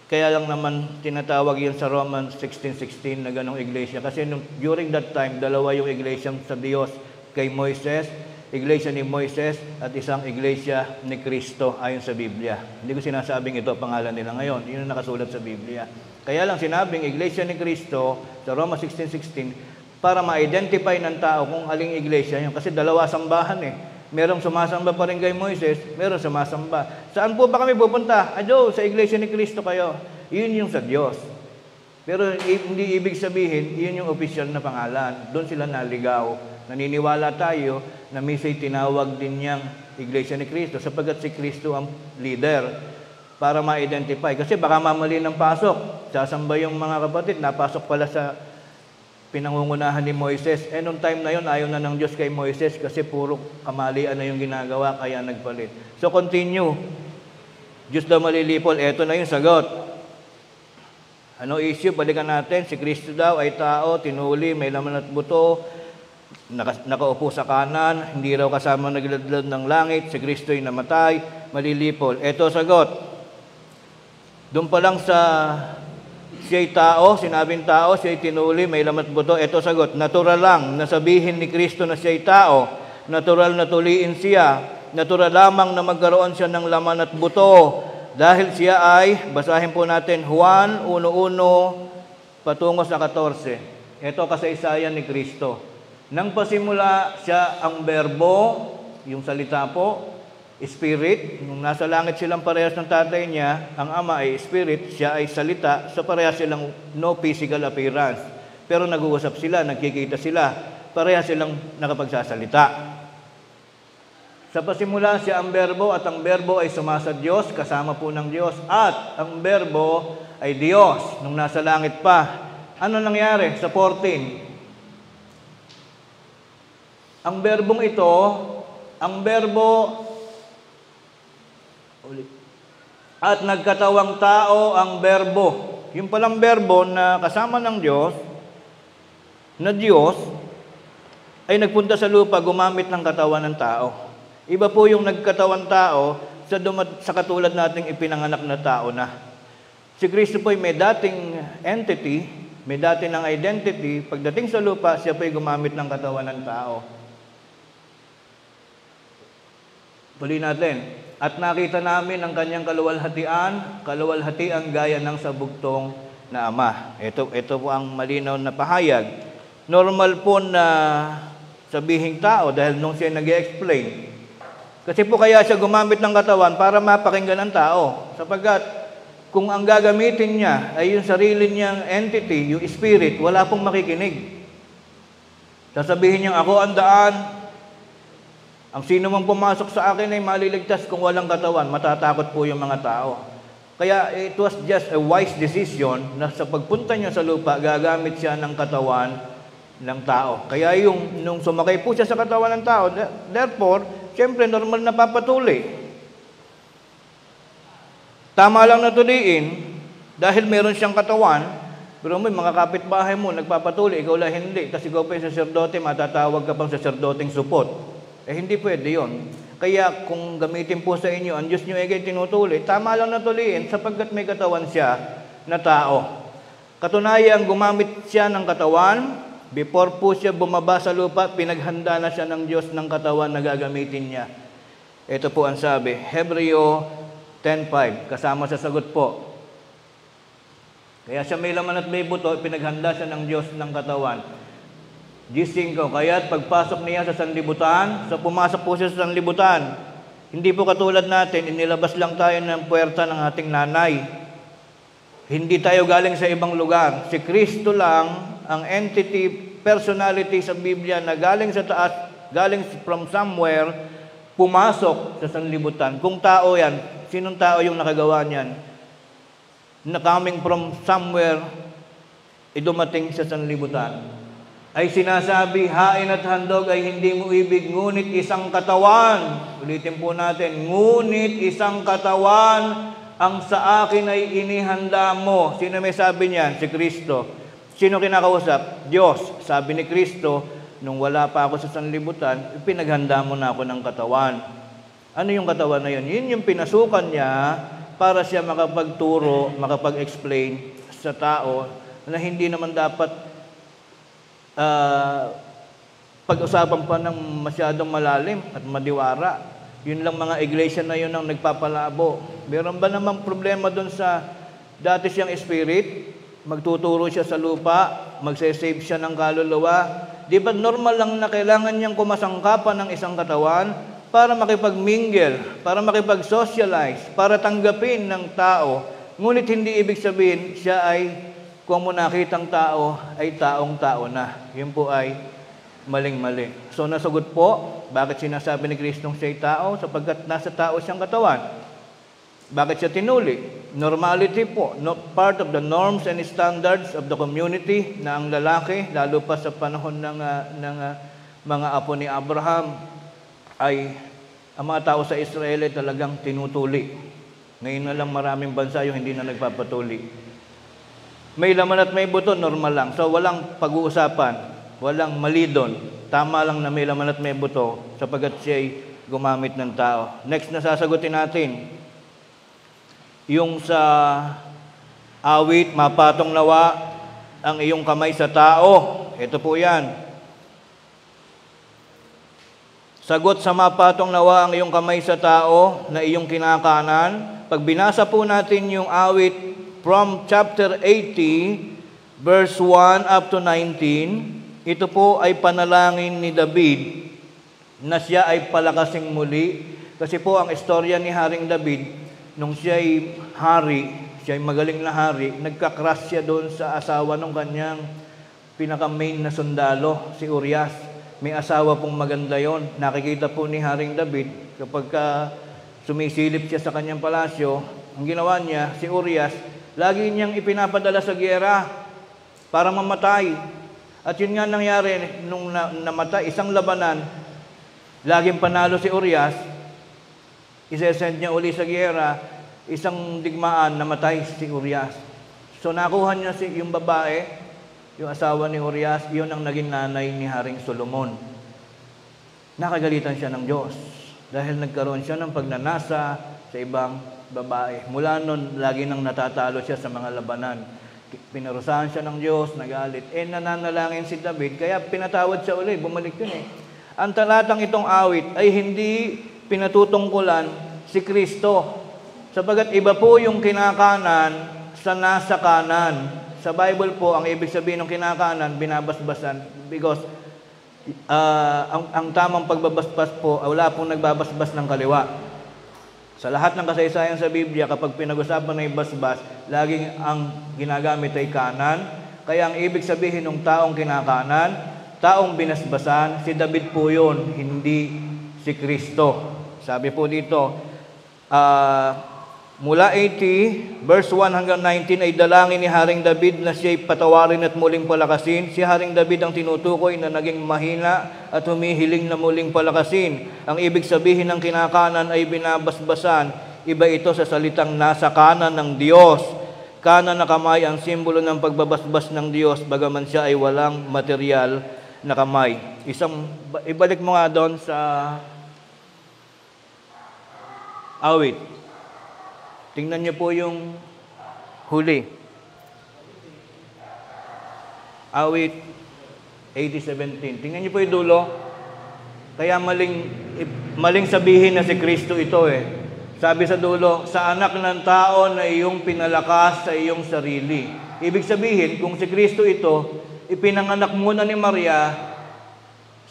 Kaya lang naman tinatawag yun sa Romans 16:16 na ganong iglesia. Kasi during that time, dalawa yung iglesia sa Diyos kay Moises, iglesia ni Moises at isang iglesia ni Kristo ayon sa Biblia. Hindi ko sinasabing ito pangalan nila ngayon. Yun ang nakasulat sa Biblia. Kaya lang sinabing iglesia ni Kristo sa Romans 16:16 para ma-identify ng tao kung aling iglesia yun. Kasi dalawa sambahan eh. Merong sumasamba pa rin kay Moises, merong sumasamba. Saan po ba kami pupunta? Sa iglesia ni Kristo kayo. Yun yung sa Diyos. Pero hindi ibig sabihin, yun yung opisyal na pangalan. Doon sila naligaw. Naniniwala tayo na misa'y tinawag din niyang iglesia ni Kristo sapagkat si Kristo ang leader para ma-identify. Kasi baka mamali ng pasok. Sasamba yung mga kapatid, napasok pala sa pinangungunahan ni Moises. Nung time na yun, ayaw na ng Diyos kay Moises kasi puro kamalian na yung ginagawa, kaya nagpalit. So continue. Diyos daw malilipol. Eto na yung sagot. Ano issue? Balikan natin. Si Kristo daw ay tao, tinuli, may laman at buto, nakaupo sa kanan, hindi raw kasama nagladlad ng langit, si Kristo'y namatay, malilipol. Eto sagot. Doon pa lang sa siya'y tao, sinabing tao, siya'y tinuli, may lamat buto. Ito sagot, natural lang na sabihin ni Kristo na siya'y tao, natural na tuliin siya, natural lamang na magkaroon siya ng laman at buto. Dahil siya ay, basahin po natin, Juan 1:1 patungo sa 14. Ito kasaysayan ni Kristo. Nang pasimula siya ang berbo, yung salita po, Spirit, nung nasa langit silang parehas ng tatay niya, ang ama ay Spirit, siya ay salita, so parehas silang no physical appearance. Pero nag-uusap sila, nagkikita sila, parehas silang nakapagsasalita. Sa pasimula siya ang berbo at ang berbo ay sumasa Diyos, kasama po ng Diyos, at ang berbo ay Diyos nung nasa langit pa. Ano nangyari sa 14? Ang berbong ito, ang berbo at nagkatawang tao ang berbo. Yung palang berbo na kasama ng Diyos, na Diyos, ay nagpunta sa lupa, gumamit ng katawan ng tao. Iba po yung nagkatawan tao sa katulad nating ipinanganak na tao na. Si Kristo po ay may dating entity, may dating ng identity. Pagdating sa lupa, siya po ay gumamit ng katawan ng tao. Tuloy natin. At nakita namin ang kanyang kaluwalhatian gaya ng sabugtong na ama. Ito po ang malinaw na pahayag. Normal po na sabihing tao dahil nung siya nag-explain. Kasi po kaya siya gumamit ng katawan para mapakinggan ng tao. Sapagkat kung ang gagamitin niya ay yung sarili niyang entity, yung spirit, wala pong makikinig. Sasabihin niya, ako ang daan. Ang sino mang pumasok sa akin ay maliligtas kung walang katawan. Matatakot po yung mga tao. Kaya it was just a wise decision na sa pagpunta niya sa lupa, gagamit siya ng katawan ng tao. Kaya nung sumakay po siya sa katawan ng tao, therefore, siyempre normal na papatuli. Tama lang na tuliin, dahil meron siyang katawan, pero may mga kapitbahay mo, nagpapatuli, ikaw lang hindi. Kasi ikaw pa yung saserdote, matatawag ka pang saserdoteng supot. Hindi pwede yun. Kaya kung gamitin po sa inyo, ang Diyos nyo ay tinutuli, tama lang na tuliin sapagkat may katawan siya na tao. Katunayan, gumamit siya ng katawan, before po siya bumaba sa lupa, pinaghanda na siya ng Diyos ng katawan na gagamitin niya. Ito po ang sabi, Hebreo 10:5, kasama sa sagot po. Kaya siya may laman at may buto, pinaghanda siya ng Diyos ng katawan. G5, kaya't pagpasok niya sa sanlibutan, pumasok po siya sa sanlibutan. Hindi po katulad natin, inilabas lang tayo ng puwerta ng ating nanay. Hindi tayo galing sa ibang lugar. Si Kristo lang ang entity, personality sa Biblia na galing sa taas, galing from somewhere, pumasok sa sanlibutan. Kung tao yan, sinong tao yung nakagawa niyan? Na coming from somewhere, dumating sa sanlibutan. Ay sinasabi, hain at handog ay hindi mo ibig, ngunit isang katawan. Ulitin po natin, ngunit isang katawan ang sa akin ay inihanda mo. Sino may sabi niyan? Si Kristo. Sino kinakausap? Diyos. Sabi ni Kristo, nung wala pa ako sa sanlibutan, pinaghanda mo na ako ng katawan. Ano yung katawan na yun? Yun yung pinasukan niya para siya makapagturo, makapag-explain sa tao na hindi naman dapat pag-usapan pa ng masyadong malalim at madiwara. Yun lang mga iglesia na yun ang nagpapalabo. Meron ba namang problema doon sa dati siyang spirit? Magtuturo siya sa lupa, magsasave siya ng kaluluwa. Di ba normal lang na kailangan niyang kumasangkapan ng isang katawan para makipag-mingle, para makipag-socialize, para tanggapin ng tao. Ngunit hindi ibig sabihin siya ay, kung mo nakitang tao, ay taong-tao na. Yun po ay maling-mali. So nasagot po, bakit sinasabi ni Kristong siya'y tao? Sapagkat nasa tao siyang katawan. Bakit siya tinuli? Normality po, part of the norms and standards of the community na ang lalaki, lalo pa sa panahon ng mga apo ni Abraham, ay ang mga tao sa Israel ay talagang tinutuli. Ngayon na lang maraming bansa yung hindi na nagpapatuli. May laman at may buto, normal lang. So walang pag-uusapan, walang mali doon. Tama lang na may laman at may buto sapagkat siya ay gumamit ng tao. Next na sasagutin natin, yung sa awit, mapatong nawa ang iyong kamay sa tao. Ito po yan. Sagot sa mapatong nawa ang iyong kamay sa tao na iyong kinakanan. Pag binasa po natin yung awit from chapter 80, verse 1 up to 19, ito po ay panalangin ni David na siya ay palakasing muli. Kasi po ang istorya ni Haring David, nung siya ay hari, siya ay magaling na hari, nagkakrush siya doon sa asawa ng kanyang pinaka-main na sundalo, si Urias. May asawa pong maganda yon. Nakikita po ni Haring David, kapag sumisilip siya sa kanyang palasyo, ang ginawa niya, si Urias, lagi niyang ipinapadala sa giyera para mamatay. At yun nga nangyari, nung namatay, isang labanan, laging panalo si Urias, isesend niya uli sa giyera, isang digmaan, namatay si Urias. So nakuha niya yung babae, yung asawa ni Urias, yun ang naging nanay ni Haring Solomon. Nakagalitan siya ng Diyos dahil nagkaroon siya ng pagnanasa sa ibang babae. Mula nun, lagi nang natatalo siya sa mga labanan. Pinarusahan siya ng Diyos, nagalit. Nananalangin si David, kaya pinatawad siya ulit, bumalik yun eh. Ang talatang itong awit ay hindi pinatutungkulan si Kristo. Sapagat iba po yung kinakanan sa nasa kanan. Sa Bible po, ang ibig sabihin ng kinakanan, binabasbasan. Because ang tamang pagbabasbas po, wala pong nagbabasbas ng kaliwa. Sa lahat ng kasaysayan sa Biblia, kapag pinag-usapan na ibasbas, laging ang ginagamit ay kanan. Kaya ang ibig sabihin ng taong kinakanan, taong binasbasan, si David po yun, hindi si Kristo. Sabi po dito, mula 80, verse 1 hanggang 19 ay dalangin ni Haring David na siya'y patawarin at muling palakasin. Si Haring David ang tinutukoy na naging mahina at humihiling na muling palakasin. Ang ibig sabihin ng kinakanan ay binabasbasan. Iba ito sa salitang nasa kanan ng Diyos. Kanan na kamay ang simbolo ng pagbabasbas ng Diyos, bagaman siya ay walang material na kamay. Ibalik mo nga doon sa Awit. Tingnan niyo po yung huli. Awit 80:17. Tingnan niyo po yung dulo. Kaya maling sabihin na si Kristo ito eh. Sabi sa dulo, sa anak ng tao na iyong pinalakas sa iyong sarili. Ibig sabihin, kung si Kristo ito, ipinanganak muna ni Maria,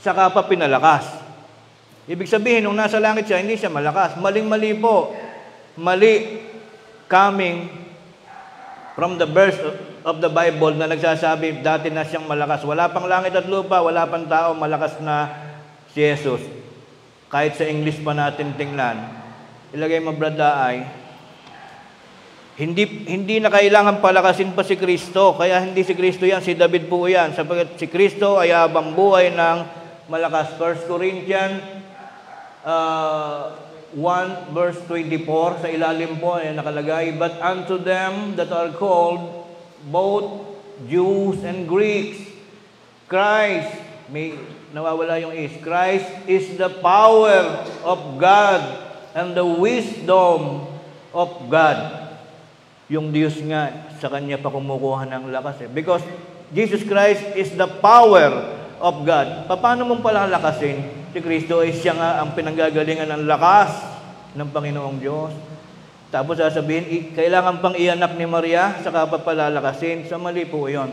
saka pa pinalakas. Ibig sabihin, nung nasa langit siya, hindi siya malakas. Maling-mali po. Mali coming from the verse of the Bible na nagsasabi, dati na siyang malakas. Wala pang langit at lupa, wala pang tao, malakas na si Jesus. Kahit sa English pa natin tingnan, ilagay mo brada ay, hindi na kailangan palakasin pa si Kristo. Kaya hindi si Kristo yan, si David po yan. Sapagkat si Kristo ay habang buhay ng malakas. 1 Corinthians 1 verse 24, sa ilalim po ay nakalagay, but unto them that are called, both Jews and Greeks, Christ, may nawawala yung is, Christ is the power of God and the wisdom of God. Yung Diyos nga, sa Kanya pa kumukuha ng lakas eh. Because Jesus Christ is the power of God. Paano mong palang lakasin? Si Kristo ay siya nga ang pinanggagalingan ng lakas ng Panginoong Diyos. Tapos sasabihin, kailangan pang ianak ni Maria, saka pa palalakasin. Sa mali po yun.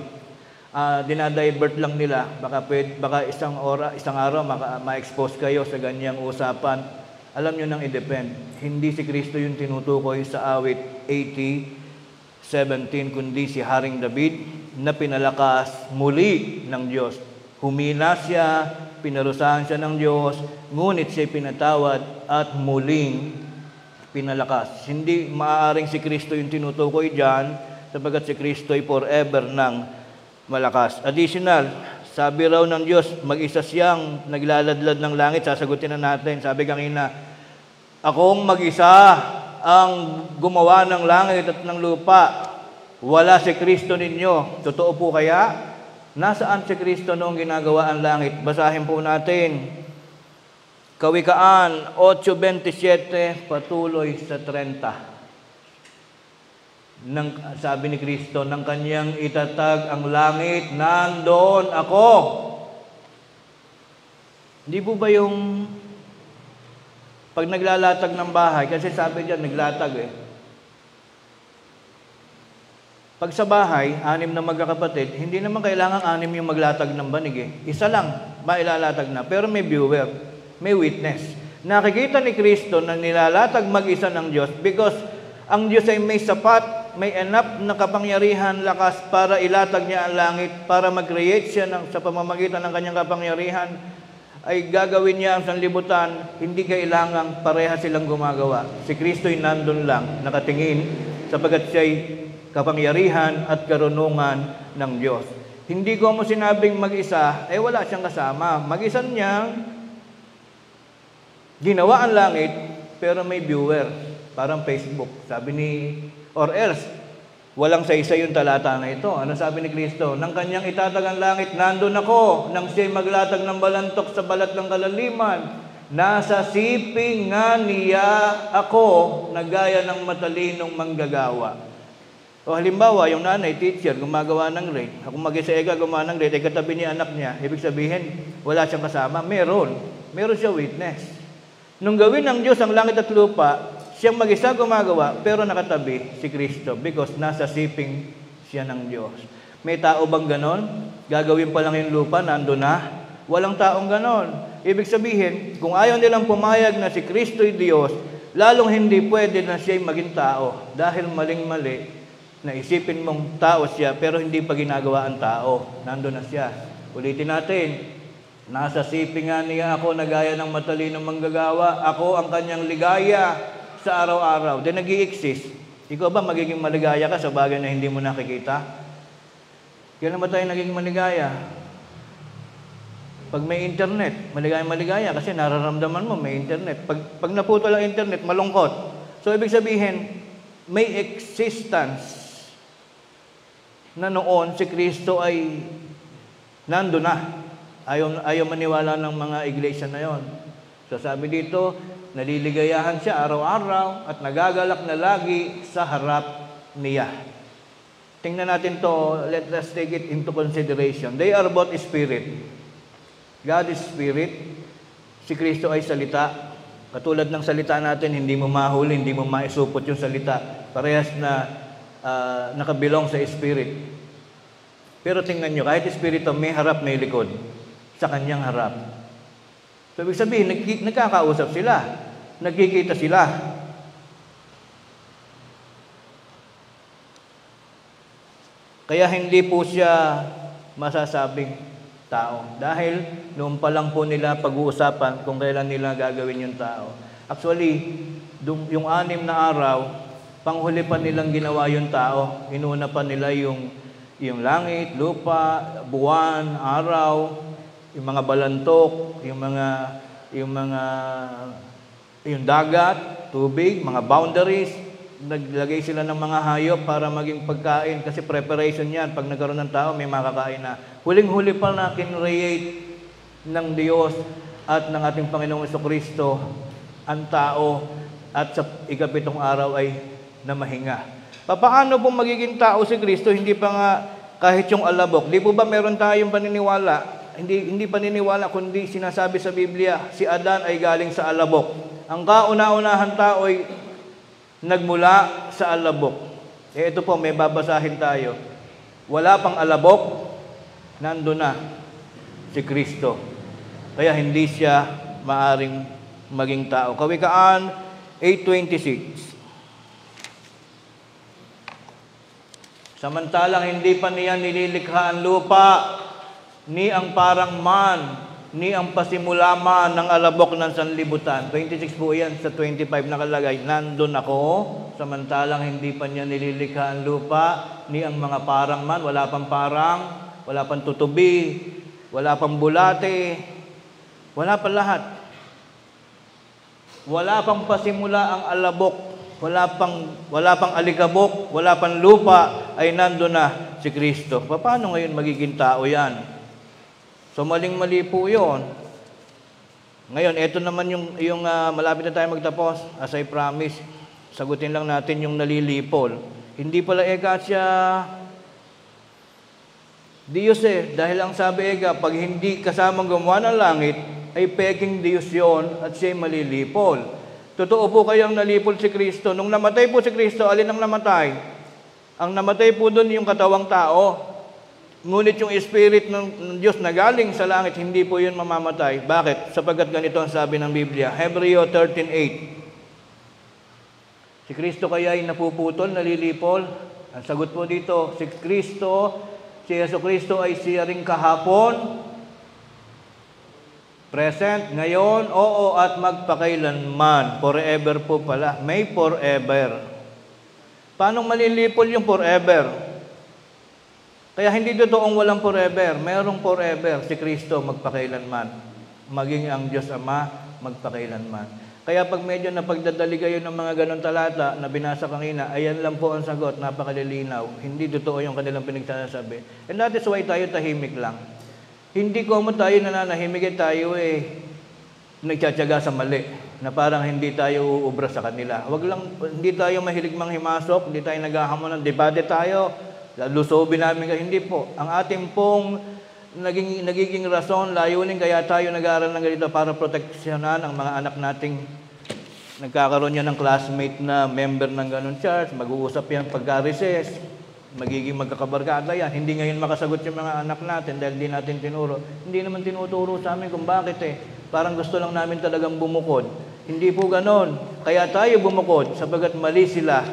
Dinadivert lang nila. Baka isang araw ma-expose kayo sa ganyang usapan. Alam nyo nang i-depend. Hindi si Kristo yung tinutukoy sa awit 80:17, kundi si Haring David na pinalakas muli ng Diyos. Humina siya, pinarusahan siya ng Diyos, ngunit siya pinatawad at muling pinalakas. Hindi maaaring si Kristo yung tinutukoy dyan, sapagkat si Kristo ay forever ng malakas. Additional, sabi raw ng Diyos, mag-isa siyang naglaladlad ng langit, sasagutin na natin. Sabi kanina, akong mag-isa ang gumawa ng langit at ng lupa. Wala si Kristo ninyo. Totoo po kaya? Nasaan si Kristo noong ginagawa ang langit? Basahin po natin. Kawikaan 8:27, patuloy sa 30. Sabi ni Kristo, ng Kanyang itatag ang langit, nandoon ako. Hindi po ba yung pag naglalatag ng bahay, kasi sabi diyan, naglatag eh. Pag sa bahay, 6 na magkakapatid, hindi naman kailangan 6 yung maglatag ng banig eh. Isa lang, mailalatag na. Pero may viewer, may witness. Nakikita ni Kristo na nilalatag mag-isa ng Diyos because ang Diyos ay may sapat, may enough na kapangyarihan, lakas para ilatag niya ang langit, para mag-create siya sa pamamagitan ng kanyang kapangyarihan, ay gagawin niya ang sanlibutan, hindi kailangang pareha silang gumagawa. Si Kristo'y nandun lang, nakatingin, sapagkat siya'y kapangyarihan at karunungan ng Diyos. Hindi ko mo sinabing mag-isa, wala siyang kasama. Mag-isa niyang ginawa ang langit, pero may viewer. Parang Facebook. Sabi or else, walang sa-isa yung talata na ito. Ano sabi ni Kristo? Nang Kanyang itatag ang langit, nandun ako. Nang siya'y maglatag ng balantok sa balat ng kalaliman, nasa siping nga niya ako, na gaya ng matalinong manggagawa. O halimbawa, yung nanay, teacher, gumagawa ng grade. Ako mag-isa gumawa ng grade, ay katabi ni anak niya. Ibig sabihin, wala siyang kasama. Meron siya witness. Nung gawin ng Diyos ang langit at lupa, siyang mag-isa gumagawa, pero nakatabi si Kristo because nasa siping siya ng Diyos. May tao bang ganon? Gagawin pa lang yung lupa, nando na? Walang taong ganon. Ibig sabihin, kung ayaw nilang pumayag na si Kristo'y Diyos, lalong hindi pwede na siya'y maging tao dahil maling-mali na isipin mong tao siya pero hindi pa ginagawa ang tao. Nando na siya. Ulitin natin. Nasa siping nga niya ako na gaya ng matalinong manggagawa. Ako ang kanyang ligaya sa araw-araw. Then nag-i-exist. Ikaw ba magiging maligaya ka sa bagay na hindi mo nakikita? Kaya naman tayo naging maligaya. Pag may internet, maligaya kasi nararamdaman mo may internet. Pag naputol ang internet, malungkot. So ibig sabihin, may existence na noon si Kristo ay nando na. Ayaw maniwala ng mga iglesia na yon. So sabi dito, naliligayahan siya araw-araw, at nagagalak na lagi sa harap niya. Tingnan natin to, let us take it into consideration. They are both spirit. God is spirit, si Kristo ay salita. Katulad ng salita natin, hindi mo mahuli, hindi mo maisupot yung salita. Parehas na nakabilong sa spirit. Pero tingnan nyo, kahit espiritu, may harap, may likod. Sa kanyang harap. So, ibig sabihin, nagkakausap sila. Nagkikita sila. Kaya hindi po siya masasabing tao. Dahil noon pa lang po nila pag-uusapan kung kailan nila gagawin yung tao. Actually, yung 6 na araw, panghuli pa nilang ginawa yung tao. Inuna pa nila yung langit, lupa, buwan, araw, yung mga balantok, yung dagat, tubig, mga boundaries. Naglagay sila ng mga hayop para maging pagkain kasi preparation yan. Pag nagkaroon ng tao, may makakain na. Huling-huli pa na kinreate ng Diyos at ng ating Panginoong Jesucristo ang tao at sa ika-7 araw ay namahinga. Paano po magiging tao si Kristo? Hindi pa nga kahit yung alabok. Di po ba meron tayong paniniwala? Hindi paniniwala kundi sinasabi sa Biblia, si Adan ay galing sa alabok. Ang kauna-unahan tao ay nagmula sa alabok. Ito po, may babasahin tayo. Wala pang alabok, nando na si Kristo. Kaya hindi siya maaring maging tao. Kawikaan 8:26. Samantalang hindi pa niya nililikha ang lupa, ni ang parang man, ni ang pasimula man ng alabok ng sanlibutan. 26 po yan, sa 25 nakalagay, nandun ako, samantalang hindi pa niya nililikha ang lupa, ni ang mga parang man, wala pang parang, wala pang tutubi, wala pang bulate, wala pang lahat. Wala pang pasimula ang alabok, wala pang alikabok, wala pang lupa, ay nandun na si Kristo. Paano ngayon magiging tao yan? So, maling-mali po yun. Ngayon, ito naman yung malapit na tayo magtapos. As I promise, sagutin lang natin yung nalilipol. Hindi pala siya Diyos dahil ang sabi pag hindi kasamang gumawa ng langit, ay peking Diyos yon at siya'y malilipol. Totoo po kayang nalipol si Kristo. Nung namatay po si Kristo, alin ang namatay? Ang namatay po doon yung katawang tao. Ngunit yung Spirit ng Diyos na galing sa langit, hindi po yun mamamatay. Bakit? Sapagkat ganito ang sabi ng Biblia. Hebreo 13:8. Si Kristo kaya ay napuputol, nalilipol? Ang sagot po dito, si Yesu Kristo ay siya ring kahapon, present, ngayon, oo, at magpakailanman. Forever po pala. May forever. Paano malilipol yung forever? Kaya hindi totoong walang forever. Merong forever si Kristo magpakailanman. Maging ang Diyos Ama magpakailanman. Kaya pag medyo napagdadali kayo ng mga ganong talata na binasa kanina, ayan lang po ang sagot, napakalilinaw. Hindi totoo yung kanilang pinagsasabi. And that is why tayo tahimik lang. Hindi ko mo tayo nananahimik tayo nagtsatsaga sa mali na parang hindi tayo uubra sa kanila. Hindi tayo mahilig manghimasok, hindi tayo naghahamon ng debate tayo. Lusobin namin kayo. Hindi po. Ang ating pong nagiging rason, layunin, kaya tayo nag-aaral ng ganito para proteksyonan ang mga anak nating nagkakaroon yan ng classmate na member ng ganun church, mag-uusap yan pagka-recess, magiging magkakabarkada yan. Hindi ngayon makasagot yung mga anak natin dahil di natin tinuro. Hindi naman tinuturo sa amin kung bakit Parang gusto lang namin talagang bumukod. Hindi po ganon. Kaya tayo bumukod sapagat mali sila.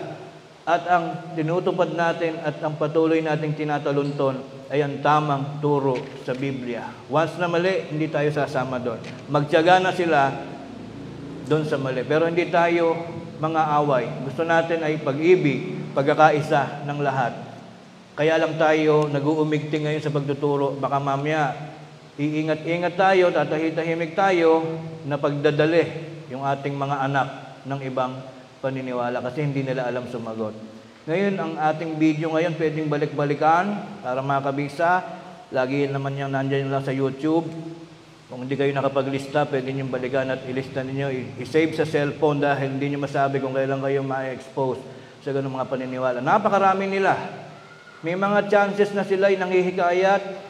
At ang tinutupad natin at ang patuloy nating tinatalunton ay ang tamang turo sa Biblia. Once na mali, hindi tayo sasama doon. Magtiyaga na sila doon sa mali. Pero hindi tayo mga away. Gusto natin ay pag-ibig, pagkakaisa ng lahat. Kaya lang tayo nag-uumigting ngayon sa pagtuturo. Baka mamaya, iingat-ingat tayo, tatahitahimik tayo na pagdadali yung ating mga anak ng ibang paniniwala kasi hindi nila alam sumagot. Ngayon, ang ating video ngayon pwedeng balik-balikan para makabisa. Lagi naman yung nandiyan lang sa YouTube. Kung hindi kayo nakapaglista, pwede nyo balikan at ilista ninyo, i-save sa cellphone dahil hindi nyo masabi kung kailan kayo ma-expose sa ganung mga paniniwala. Napakarami nila. May mga chances na sila ay nanghihikayat.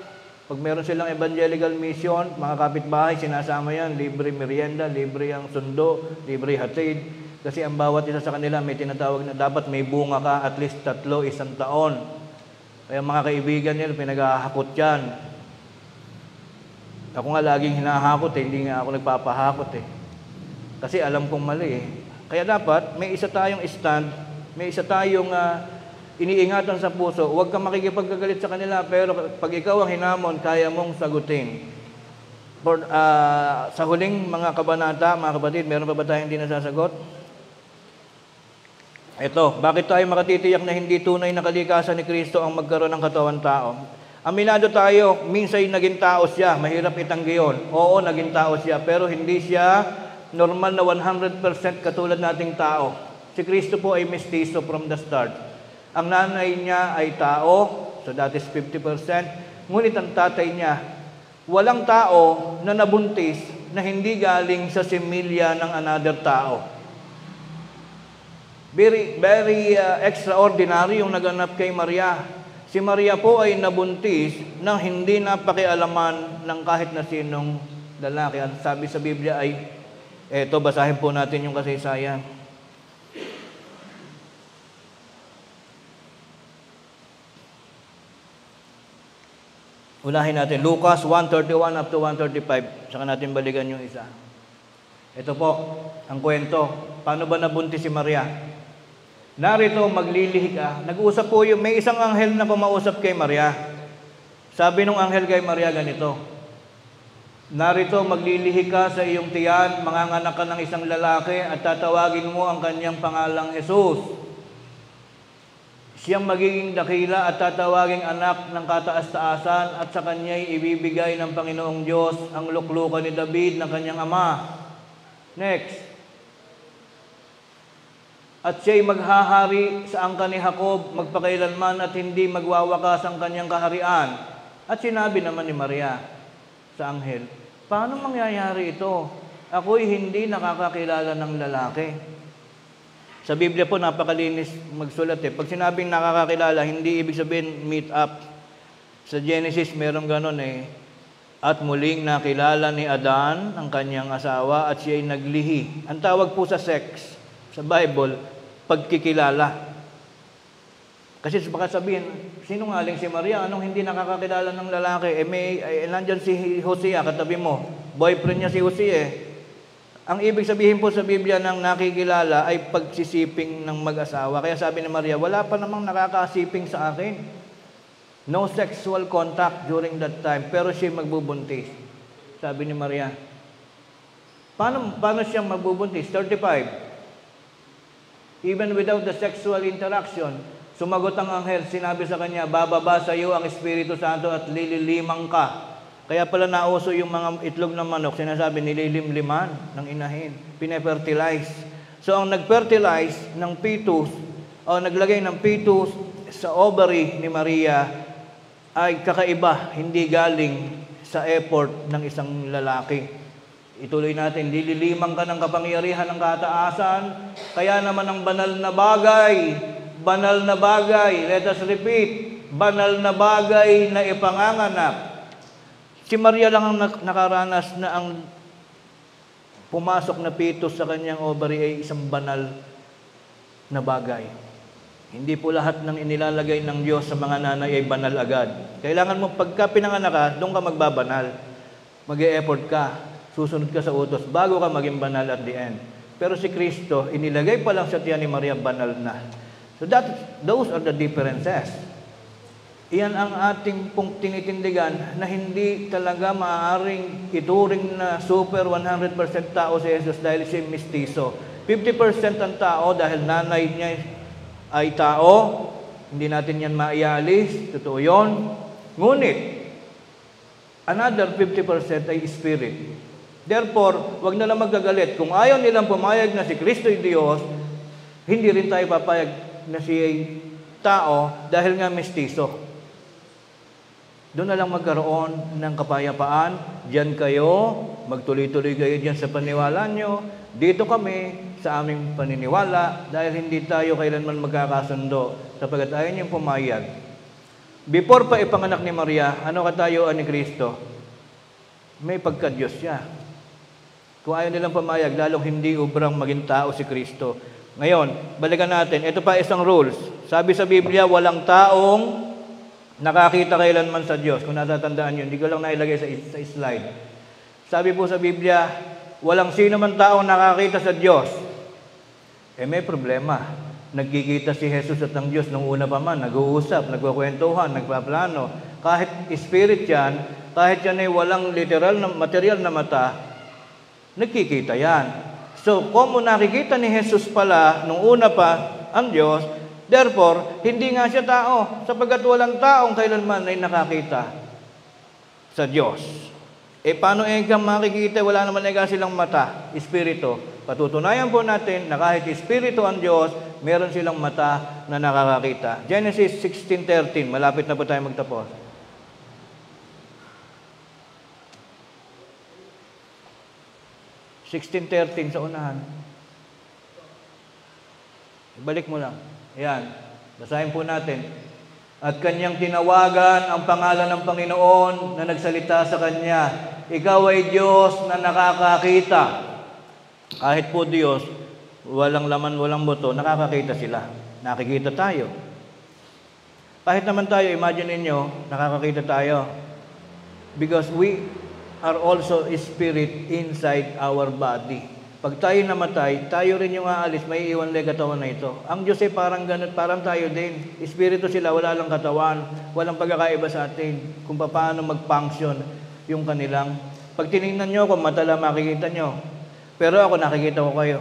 Pag meron silang evangelical mission, mga kapitbahay, sinasama yan, libre merienda, libre ang sundo, libre hatid. Kasi ang bawat isa sa kanila may tinatawag na dapat may bunga ka at least 3 isang taon. Kaya mga kaibigan nila, pinaghahakot yan. Ako nga laging hinahakot hindi nga ako nagpapahakot Kasi alam kong mali Kaya dapat may isa tayong stand, may isa tayong iniingatan sa puso. Huwag kang makikipagkagalit sa kanila, pero pag ikaw ang hinamon, kaya mong sagutin. Sa huling mga kabanata, mga kapatid, meron pa ba tayong hindi nasasagot? Ito, bakit tayo makatitiyak na hindi tunay na kalikasan ni Kristo ang magkaroon ng katawan tao? Aminado tayo, minsan naging tao siya, mahirap itanggi yun. Oo, naging tao siya, pero hindi siya normal na 100% katulad nating tao. Si Kristo po ay mestizo from the start. Ang nanay niya ay tao, so that is 50%. Ngunit ang tatay niya, walang tao na nabuntis na hindi galing sa similya ng another tao. Very extraordinary yung naganap kay Maria. Si Maria po ay nabuntis nang hindi napakialaman ng kahit na sinong lalaki. At sabi sa Biblia ay, eto, basahin po natin yung kasaysayan. Unahin natin, Lucas 1:31 up to 1:35. Saka natin balikan yung isa. Ito po, ang kwento. Paano ba nabuntis si Maria? Narito, maglilihi ka. Nag-uusap po yung, may isang anghel na pumausap kay Maria. Sabi nung anghel kay Maria ganito, narito, maglilihi ka sa iyong tiyan, manganganak ka ng isang lalaki at tatawagin mo ang kanyang pangalang Jesus. Siyang magiging dakila at tatawaging anak ng kataas-taasan at sa kanya'y ibibigay ng Panginoong Diyos ang luklukan ni David na kanyang ama. Next. At siya'y maghahari sa angkan ni Jacob magpakailanman at hindi magwawakas ang kanyang kaharian. At sinabi naman ni Maria sa anghel, paano mangyayari ito? Ako'y hindi nakakakilala ng lalaki. Sa Biblia po, napakalinis magsulat Pag sinabing nakakakilala, hindi ibig sabihin meet up. Sa Genesis, merong ganon At muling nakilala ni Adan ang kanyang asawa at siya'y naglihi. Ang tawag po sa sex sa Bible, pagkikilala. Kasi baka sabihin, sinungaling si Maria, anong hindi nakakakilala ng lalaki? Nandyan si Hosea, katabi mo. Boyfriend niya si Hosea Ang ibig sabihin po sa Biblia ng nakikilala ay pagsisiping ng mag-asawa. Kaya sabi ni Maria, wala pa namang nakakasiping sa akin. No sexual contact during that time, pero siya magbubuntis. Sabi ni Maria. Paano siya magbubuntis? 35. Even without the sexual interaction, sumagot ang anghel, sinabi sa kanya, bababa sa iyo ang Espiritu Santo at lililimang ka. Kaya pala nauso yung mga itlog ng manok, sinasabi nililimliman ng inahin, pinefertilize. So ang nagfertilize ng fetus, o naglagay ng fetus sa ovary ni Maria, ay kakaiba, hindi galing sa effort ng isang lalaki. Ituloy natin, lililimang ka ng kapangyarihan ng kataasan, kaya naman ang banal na bagay, let us repeat, banal na bagay na ipanganganak. Si Maria lang ang nakaranas na ang pumasok na fetus sa kanyang ovary ay isang banal na bagay. Hindi po lahat ng inilalagay ng Diyos sa mga nanay ay banal agad. Kailangan mo pagka pinanganak ka, doon ka magbabanal. Mag-e-effort ka. Susunod ka sa utos bago ka maging banal at the end. Pero si Kristo, inilagay pa lang sa tiyan ni Maria, banal na. So those are the differences. Iyan ang ating pong tinitindigan na hindi talaga maaaring ituring na super 100% tao si Jesus dahil siya mestizo. 50% ang tao dahil nanay niya ay tao. Hindi natin yan maialis. Totoo yun. Ngunit, another 50% ay spirit. Therefore, wag na lang magagalit. Kung ayaw nilang pumayag na si Kristo ay Diyos, hindi rin tayo papayag na siya ay tao dahil nga mestizo. Doon na lang magkaroon ng kapayapaan. Diyan kayo, magtuloy-tuloy kayo diyan sa paniwala nyo. Dito kami sa aming paniniwala dahil hindi tayo kailanman magkakasundo sapagkat ayaw niyang pumayag. Before pa ipanganak ni Maria, ano katayuan ni Kristo? May pagka-Diyos siya. Kung ayaw nilang pumayag, lalong hindi ubrang maging tao si Kristo. Ngayon, balikan natin. Ito pa isang rules. Sabi sa Biblia, walang taong nakakita kailanman sa Diyos. Kung natatandaan nyo, hindi ko lang nailagay sa slide. Sabi po sa Biblia, walang sino man taong nakakita sa Diyos. May problema. Nagkikita si Jesus at ang Diyos nung una pa man, nag-uusap, nagkukwentuhan, nagpaplano. Kahit spirit yan, kahit yan ay walang literal na material na mata, nagkikita yan. So, kung nakikita ni Jesus pala nung una pa ang Diyos, therefore, hindi nga siya tao, sapagkat walang taong kailanman ay nakakita sa Diyos. Paano kang makikita? Wala naman silang mata, espiritu. Patutunayan po natin na kahit espiritu ang Diyos, meron silang mata na nakakakita. Genesis 16:13, malapit na po tayo magtapos. (16:13) sa unahan. Ibalik mo lang. Ayan. Basahin po natin. At kanyang tinawagan ang pangalan ng Panginoon na nagsalita sa kanya. Ikaw ay Diyos na nakakakita. Kahit po Diyos, walang laman, walang buto, nakakakita sila. Nakikita tayo. Kahit naman tayo, imagine niyo, nakakakita tayo. Because we are also a spirit inside our body. Pag tayo namatay, tayo rin yung aalis, may iwan lang katawan na ito. Ang Diyos ay parang ganun, parang tayo din. Espiritu sila, wala lang katawan, walang pagkakaiba sa atin kung paano mag-function yung kanilang. Pag tinignan nyo, kung mata lang makikita nyo. Pero ako, nakikita ko kayo.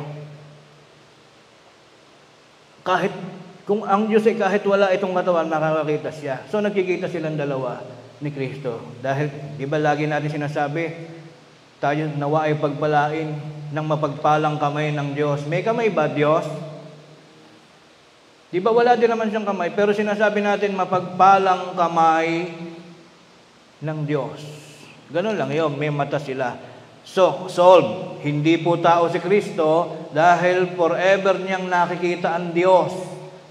Kahit, kung ang Diyos ay kahit wala itong katawan, makakakita siya. So, nagkikita silang dalawa ni Kristo. Dahil, di ba lagi natin sinasabi, tayo nawa ay pagpalain ng mapagpalang kamay ng Diyos. May kamay ba, Diyos? Di ba wala din naman siyang kamay, pero sinasabi natin mapagpalang kamay ng Diyos. Ganun lang yun, may mata sila. So, solve. Hindi po tao si Kristo dahil forever niyang nakikita ang Diyos.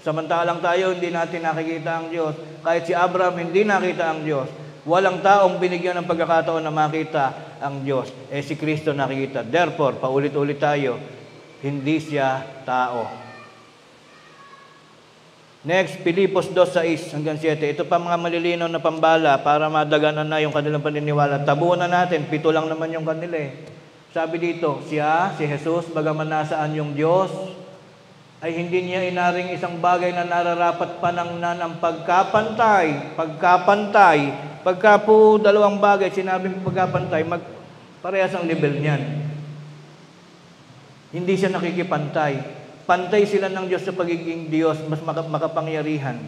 Samantalang tayo, hindi natin nakikita ang Diyos. Kahit si Abraham, hindi nakita ang Diyos. Walang taong binigyan ng pagkakataon na makita ang Diyos. Si Kristo nakikita. Therefore, paulit-ulit tayo, hindi siya tao. Next, Pilipos 2:6 hanggang 7. Ito pa mga malilinaw na pambala para madaganan na yung kanilang paniniwala. Tabunan natin, 7 lang naman yung kanila Sabi dito, siya, si Jesus, bagaman nasaan yung Diyos, ay hindi niya inaring isang bagay na nararapat panangnan ang pagkapantay. Pagka po dalawang bagay, sinabing pagkapantay, parehas ang level niyan. Hindi siya nakikipantay. Pantay sila ng Diyos sa pagiging Diyos, mas makapangyarihan.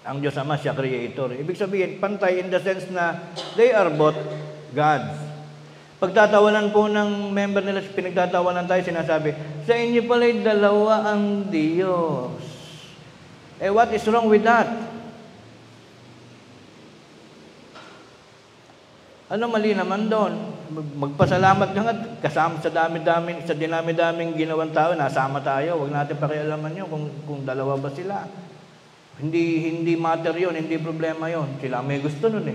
Ang Diyos Ama, siya Creator. Ibig sabihin, pantay in the sense na they are both gods. Pagtatawanan po ng member nila, pinagtatawanan tayo, sinasabi, sa inyo pala'y dalawa ang Diyos. What is wrong with that? Ano mali naman doon? Magpasalamat ka nga, kasama sa dinami-daming ginawang tao, nasama tayo, huwag natin pakialaman yun kung dalawa ba sila. Hindi matter yun, hindi problema yun. Sila may gusto nun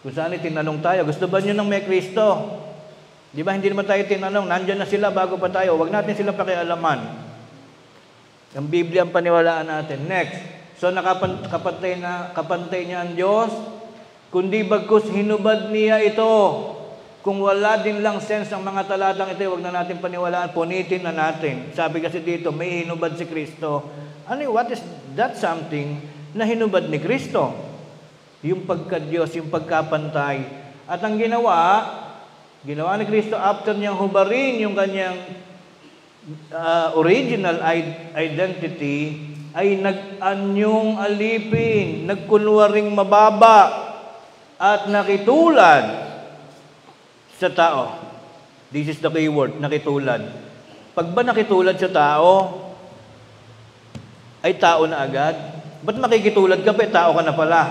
Kung saan tinanong tayo, gusto ba nyo ng may Kristo? Di ba hindi naman tayo tinanong, nandyan na sila bago pa tayo, huwag natin sila pakialaman. Ang Biblia ang paniwalaan natin. Next, so kapantay niya ang Diyos, kundi bagkus hinubad niya ito. Kung wala din lang sense ang mga talatang ito, huwag na natin paniwalaan, punitin na natin. Sabi kasi dito, may hinubad si Kristo. What is that something na hinubad ni Kristo? Yung pagka-Diyos, yung pagkapantay. At ang ginawa ni Kristo after niyang hubarin yung kanyang original identity, ay nag-anyong alipin, nagkunwaring mababa, at nakitulad sa tao. This is the key word, nakitulad. Pag ba nakitulad sa tao, ay tao na agad? Ba't makikitulad ka pa, tao ka na pala?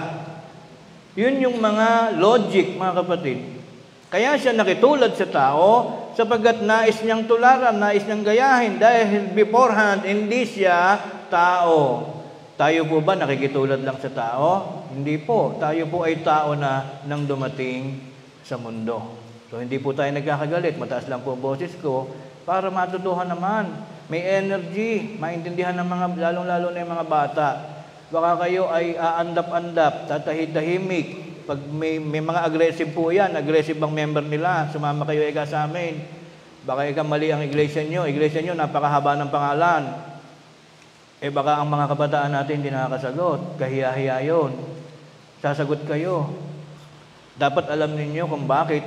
Yun yung mga logic, mga kapatid. Kaya siya nakitulad sa tao sapagkat nais niyang tularan, nais niyang gayahin dahil beforehand hindi siya tao. Tayo po ba nakikitulad lang sa tao? Hindi po. Tayo po ay tao na nang dumating sa mundo. So hindi po tayo nagkakagalit. Mataas lang po ang boses ko para matutuhan naman. May energy, maintindihan ng mga, lalong-lalo na yung mga bata. Baka kayo ay aandap-andap, tatahid-tahimik. Pag may mga aggressive po yan, aggressive ang member nila, sumama kayo sa amin. Baka mali ang iglesia nyo napakahaba ng pangalan. Baka ang mga kabataan natin hindi nakakasagot, kahiya-hiya yun. Sasagot kayo. Dapat alam ninyo kung bakit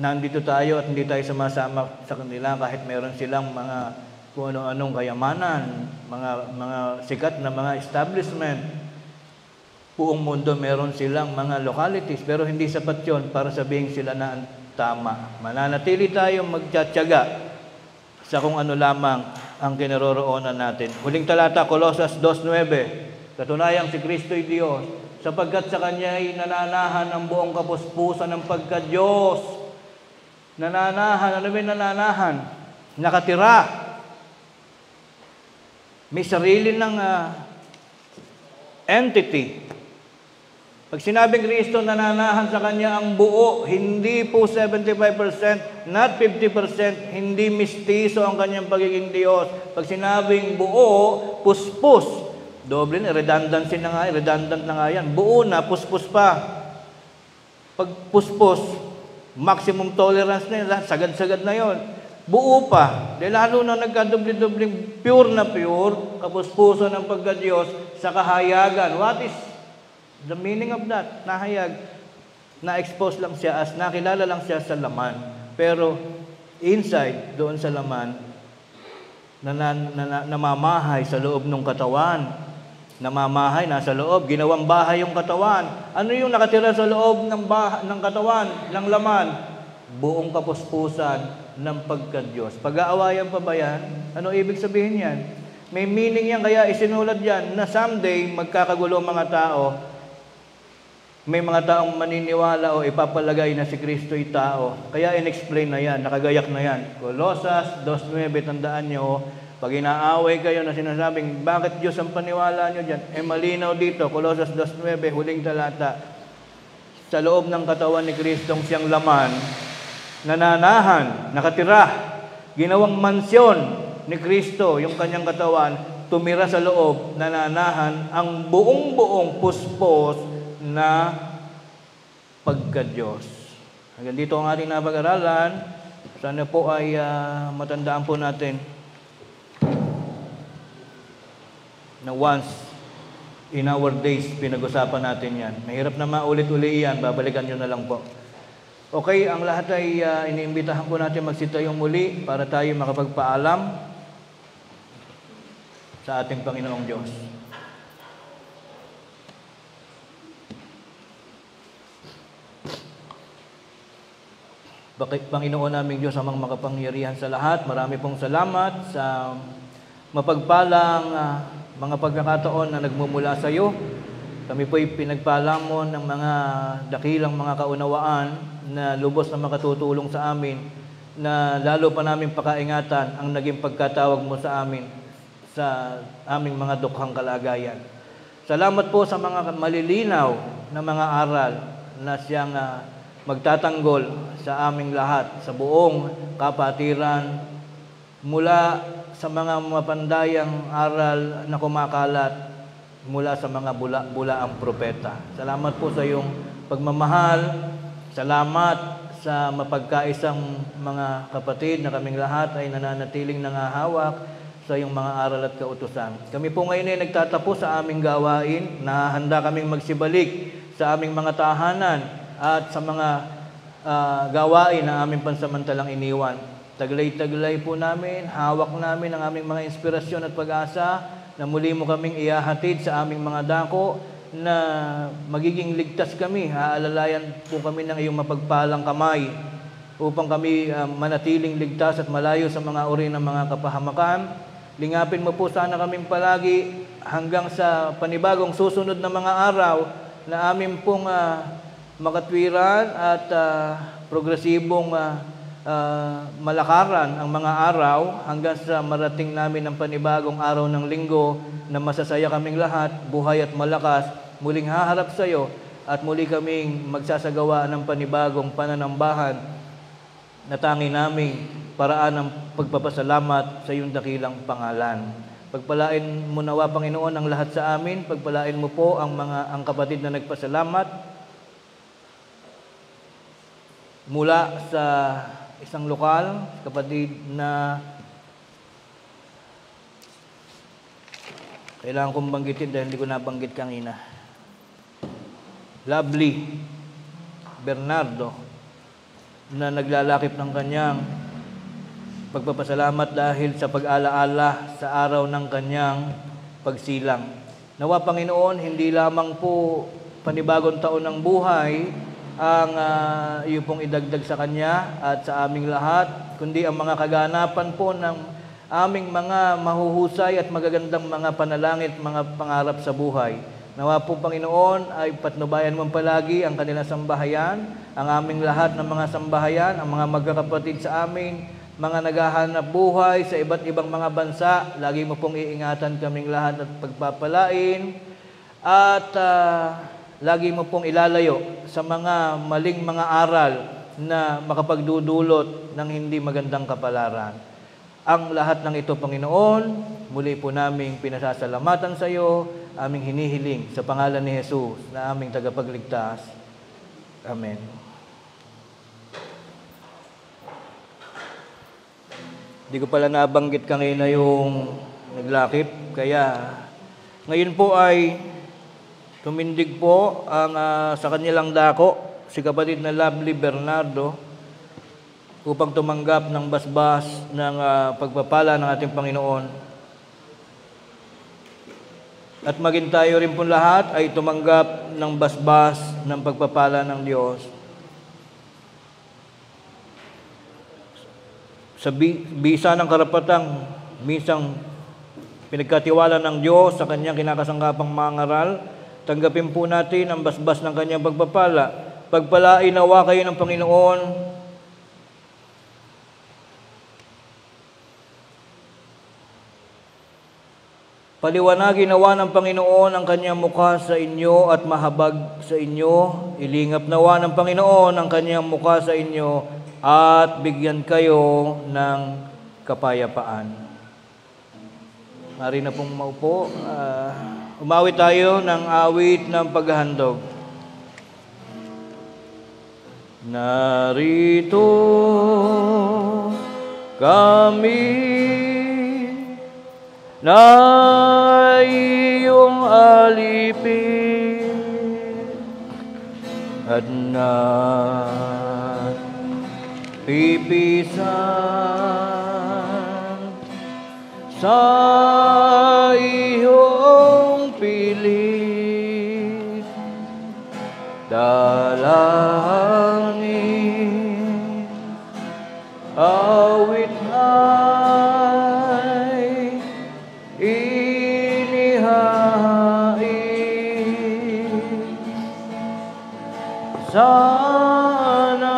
nandito tayo at hindi tayo sumasama sa kanila kahit meron silang mga kung ano-anong kayamanan, mga sikat na mga establishment. Buong mundo meron silang mga localities, pero hindi sapat yun para sabihin sila na ang tama. Mananatili tayo magtsatsaga sa kung ano lamang ang kinaroroonan natin. Huling talata, Colosas 2:9. Katunayang si Kristo'y Diyos, sapagkat sa Kanya ay nananahan ang buong kapuspusan ng pagka-Diyos. Nananahan, ano ba yung nananahan? Nakatira. May sarili ng entity. Pag sinabing Kristo, nananahan sa Kanya ang buo, hindi po 75%, not 50%, hindi mistiso ang Kanyang pagiging Diyos. Pag sinabing buo, puspos. Doble na, redundancy na nga, redundant na nga yan. Buo na, puspos pa. Pag puspos, maximum tolerance na yun, sagad-sagad na yon. Buo pa. Dahil lalo na nagkadubli-dubling pure na pure, kapuspuso ng pagka-Diyos sa kahayagan. What is the meaning of that? Nahayag. Na-expose lang siya as nakilala lang siya sa laman. Pero inside, doon sa laman, namamahay sa loob ng katawan. Namamahay, nasa loob. Ginawang bahay yung katawan. Ano yung nakatira sa loob ng katawan, ng laman? Buong kapuspusan ng pagka-Diyos. Pag-aawayan pa ba yan? Ano ibig sabihin yan? May meaning yan, kaya isinulat yan na someday magkakagulo ang mga tao. May mga taong maniniwala o ipapalagay na si Kristo'y tao. Kaya in-explain na yan, nakagayak na yan. Colosas 2:9, tandaan nyo, pag inaaway kayo na sinasabing, bakit Diyos ang paniwala nyo dyan? Malinaw dito, Colosas 2:9, huling talata. Sa loob ng katawan ni Kristong siyang laman, nananahan, nakatira, ginawang mansyon ni Kristo, yung kanyang katawan, tumira sa loob, nananahan ang buong-buong puspos na pagka-Diyos. Hanggang dito ang ating napag-aralan. Sana po ay matandaan po natin na once in our days, pinag-usapan natin yan. Mahirap na maulit-uli yan, babalikan nyo na lang po. Okay, ang lahat ay iniimbitahan po natin magsitayong muli para tayo makapagpaalam sa ating Panginoong Diyos. Panginoon naming Diyos, amang makapangyarihan sa lahat, marami pong salamat sa mapagpalang mga pagkakataon na nagmumula sa iyo. Kami po'y pinagpala mo ng mga dakilang mga kaunawaan na lubos na makatutulong sa amin, na lalo pa namin pakaingatan ang naging pagkatawag mo sa amin sa aming mga dukhang kalagayan. Salamat po sa mga malilinaw na mga aral na siyang magtatanggol sa aming lahat, sa buong kapatiran, mula sa mga mapandayang aral na kumakalat mula sa mga bulaang propeta. Salamat po sa iyong pagmamahal. Salamat sa mapagkaisang mga kapatid na kaming lahat ay nananatiling nangahawak sa iyong mga aral at kautusan. Kami po ngayon ay nagtatapos sa aming gawain. Nahanda kaming magsibalik sa aming mga tahanan at sa mga gawain na aming pansamantalang iniwan. Taglay-taglay po namin, hawak namin ang aming mga inspirasyon at pag-asa na muli mo kaming ihahatid sa aming mga dako na magiging ligtas kami. Aalalayan po kami ng iyong mapagpalang kamay upang kami manatiling ligtas at malayo sa mga uri ng mga kapahamakan. Lingapin mo po sana kaming palagi hanggang sa panibagong susunod na mga araw na amin pong makatwiran at progresibong malakaran ang mga araw hanggang sa marating namin ang panibagong araw ng linggo na masasaya kaming lahat, buhay at malakas, muling haharap sa iyo at muli kaming magsasagawa ng panibagong pananambahan na tangi naming paraan ng pagpapasalamat sa iyong dakilang pangalan. Pagpalain mo nawa, Panginoon, ang lahat sa amin. Pagpalain mo po ang kapatid na nagpasalamat mula sa isang lokal, kapatid na kailangan kong banggitin dahil hindi ko nabanggit kanina. Lovely Bernardo, na naglalakip ng kanyang pagpapasalamat dahil sa pag-alaala sa araw ng kanyang pagsilang. Nawa, Panginoon, hindi lamang po panibagong taon ng buhay ang iyo pong idagdag sa kanya at sa aming lahat, kundi ang mga kaganapan po ng aming mga mahuhusay at magagandang mga panalangin, mga pangarap sa buhay. Nawa po, Panginoon, ay patnubayan mo palagi ang kanilang sambahayan, ang aming lahat ng mga sambahayan, ang mga magkakapatid sa amin, mga naghahanap buhay sa iba't ibang mga bansa. Lagi mo pong iingatan kaming lahat at pagpapalain at lagi mo pong ilalayo sa mga maling mga aral na makapagdudulot ng hindi magandang kapalaran. Ang lahat ng ito, Panginoon, muli po naming pinasasalamatan sa iyo, aming hinihiling sa pangalan ni Jesus na aming tagapagligtas. Amen. Hindi ko pala nabanggit kanina yung naglakip, kaya ngayon po ay tumindig po ang sa kanilang dako, si kapatid na Lovely Bernardo, upang tumanggap ng basbas ng pagpapala ng ating Panginoon. At maging tayo rin po lahat ay tumanggap ng basbas ng pagpapala ng Diyos. Sa bisa ng karapatang minsang pinagkatiwala ng Diyos sa kanyang kinakasangkapang mga ngaral, tanggapin po natin ang basbas ng kanyang pagpapala. Pagpalain nawa kayo ng Panginoon. Paliwanagin nawa ng Panginoon ang kanyang mukha sa inyo at mahabag sa inyo. Ilingap nawa ng Panginoon ang kanyang mukha sa inyo at bigyan kayo ng kapayapaan. Mari na pong maupo. Umawit tayo ng awit ng paghahandog. Narito kami na iyong alipin at na pipisan sa iyong pilit, dalangin, awit ay inihain. Sana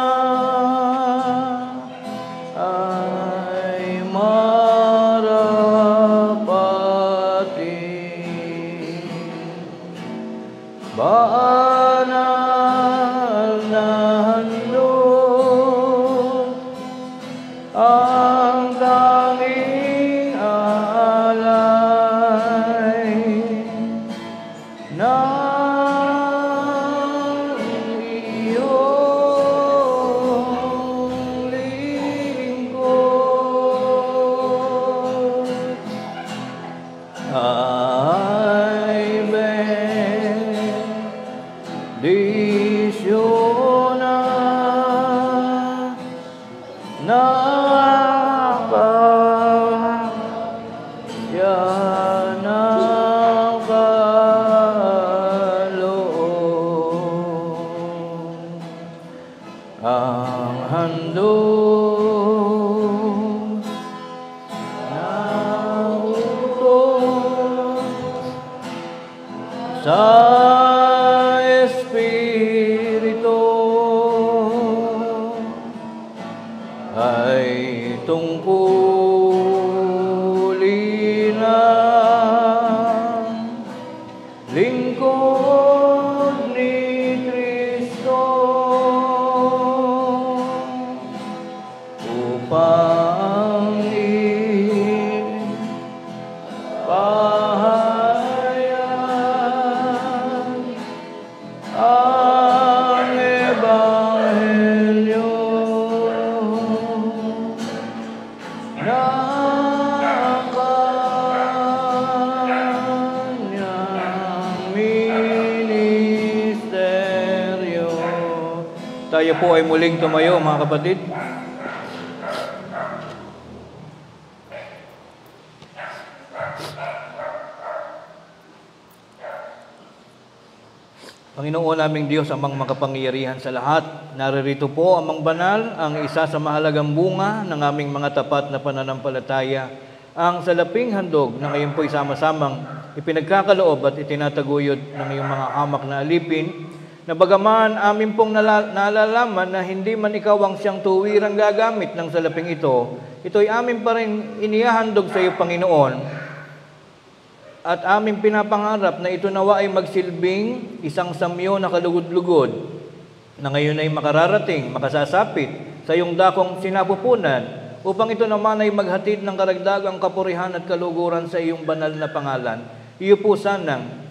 ay marapatin, banal na handog ang tanging alay ng iyong lingkod. Ay bendisyon na yan ang kaloob, ang handog na utos sa Tayo po ay muling tumayo, mga kapatid. Panginoon naming Diyos, amang makapangyarihan sa lahat, naririto po amang banal, ang isa sa mahalagang bunga ng aming mga tapat na pananampalataya, ang salaping handog na ngayon po'y sama-samang ipinagkakaloob at itinataguyod ng iyong mga hamak na alipin, na bagaman amin pong nalalaman na hindi man ikaw ang siyang tuwirang gagamit ng salaping ito'y amin pa rin inihahandog sa iyo, Panginoon. At aming pinapangarap na ito nawa ay magsilbing isang samyo na kalugod-lugod na ngayon ay makararating, makasasapit sa iyong dakong sinapupunan upang ito naman ay maghatid ng karagdagang kapurihan at kaluguran sa iyong banal na pangalan. Iyo po sanang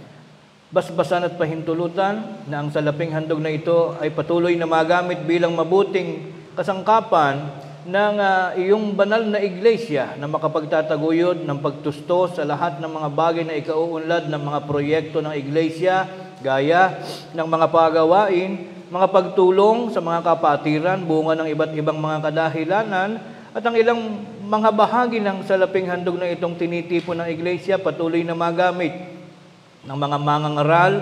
basbasan at pahintulutan na ang salaping handog na ito ay patuloy na magamit bilang mabuting kasangkapan ng iyong banal na iglesia na makapagtataguyod ng pagtusto sa lahat ng mga bagay na ikauunlad ng mga proyekto ng iglesia, gaya ng mga pagawain, mga pagtulong sa mga kapatiran, bunga ng iba't ibang mga kadahilanan, at ang ilang mga bahagi ng salaping handog na itong tinitipon ng iglesia patuloy na magamit ng mga mangangaral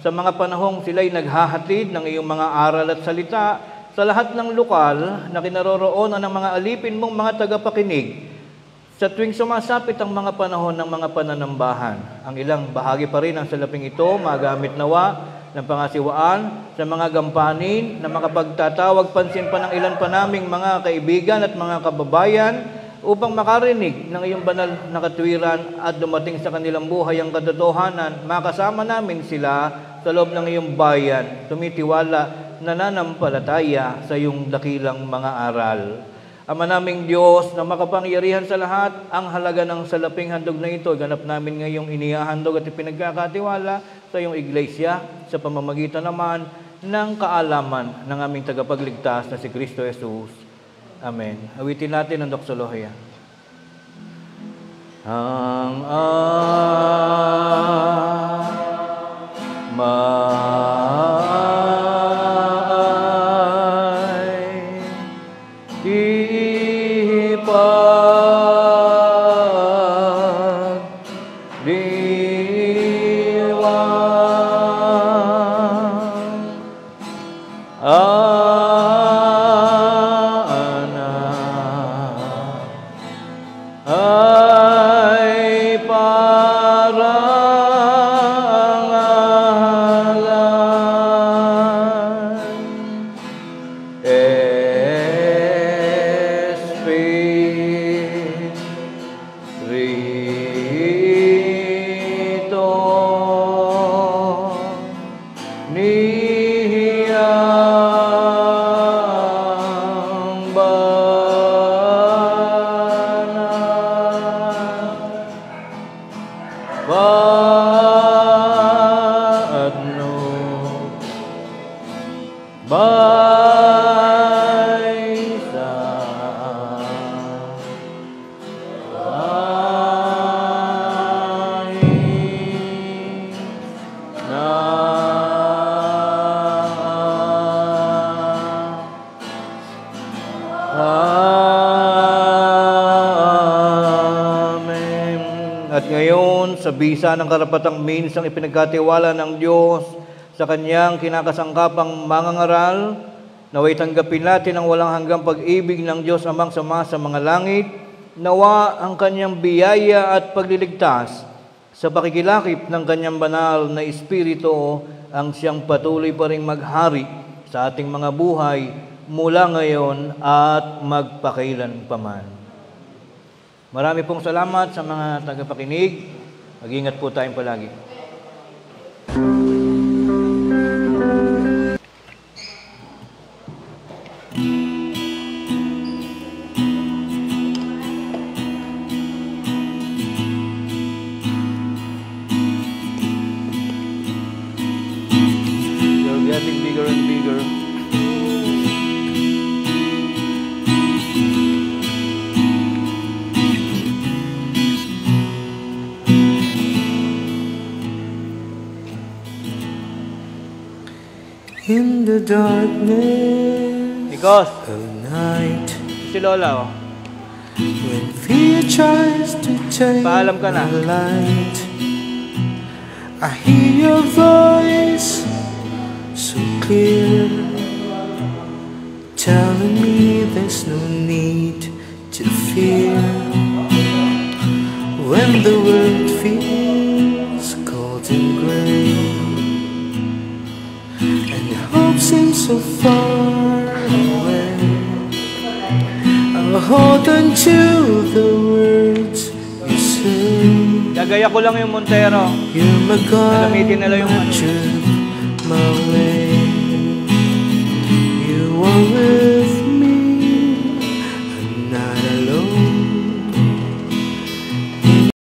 sa mga panahong sila'y naghahatid ng iyong mga aral at salita sa lahat ng lokal na kinaroroonan ng mga alipin mong mga tagapakinig sa tuwing sumasapit ang mga panahon ng mga pananambahan. Ang ilang bahagi pa rin ng salaping ito magamit nawa ng pangasiwaan sa mga gampanin na makapagtatawag pansin pa ng ilan pa naming mga kaibigan at mga kababayan upang makarinig ng iyong banal na katwiran at dumating sa kanilang buhay ang katotohanan. Makasama namin sila sa loob ng iyong bayan, tumitiwala, nananampalataya sa iyong dakilang mga aral. Ama naming Diyos na makapangyarihan sa lahat, ang halaga ng salaping handog na ito, ganap namin ngayong inihahandog at ipinagkakatiwala sa iyong iglesia sa pamamagitan naman ng kaalaman ng aming tagapagligtas na si Kristo Jesus. Amen. Awitin natin ang doxologia. Ang sa bisa ng karapatang minsang ipinagkatiwala ng Diyos sa kanyang kinakasangkapang mangangaral, naway tanggapin natin ang walang hanggang pag-ibig ng Diyos amang sama sa mga langit, nawa ang kanyang biyaya at pagliligtas sa pakikilakip ng kanyang banal na Espiritu ang siyang patuloy pa ring maghari sa ating mga buhay mula ngayon at magpakailan paman. Marami pong salamat sa mga tagapakinig. Mag-ingat po tayong palagi. You're getting bigger and bigger. In the darkness Nikos, of night. si Lola, oh. When fear tries to take Paalam ka na. my light, I hear your voice so clear, telling me there's no need to fear. When the world feels cold and gray, and hope seems so far away, I'll hold on to the words you say. Gagaya ko lang yung Montero. You're my Gagamitin nila yung guardian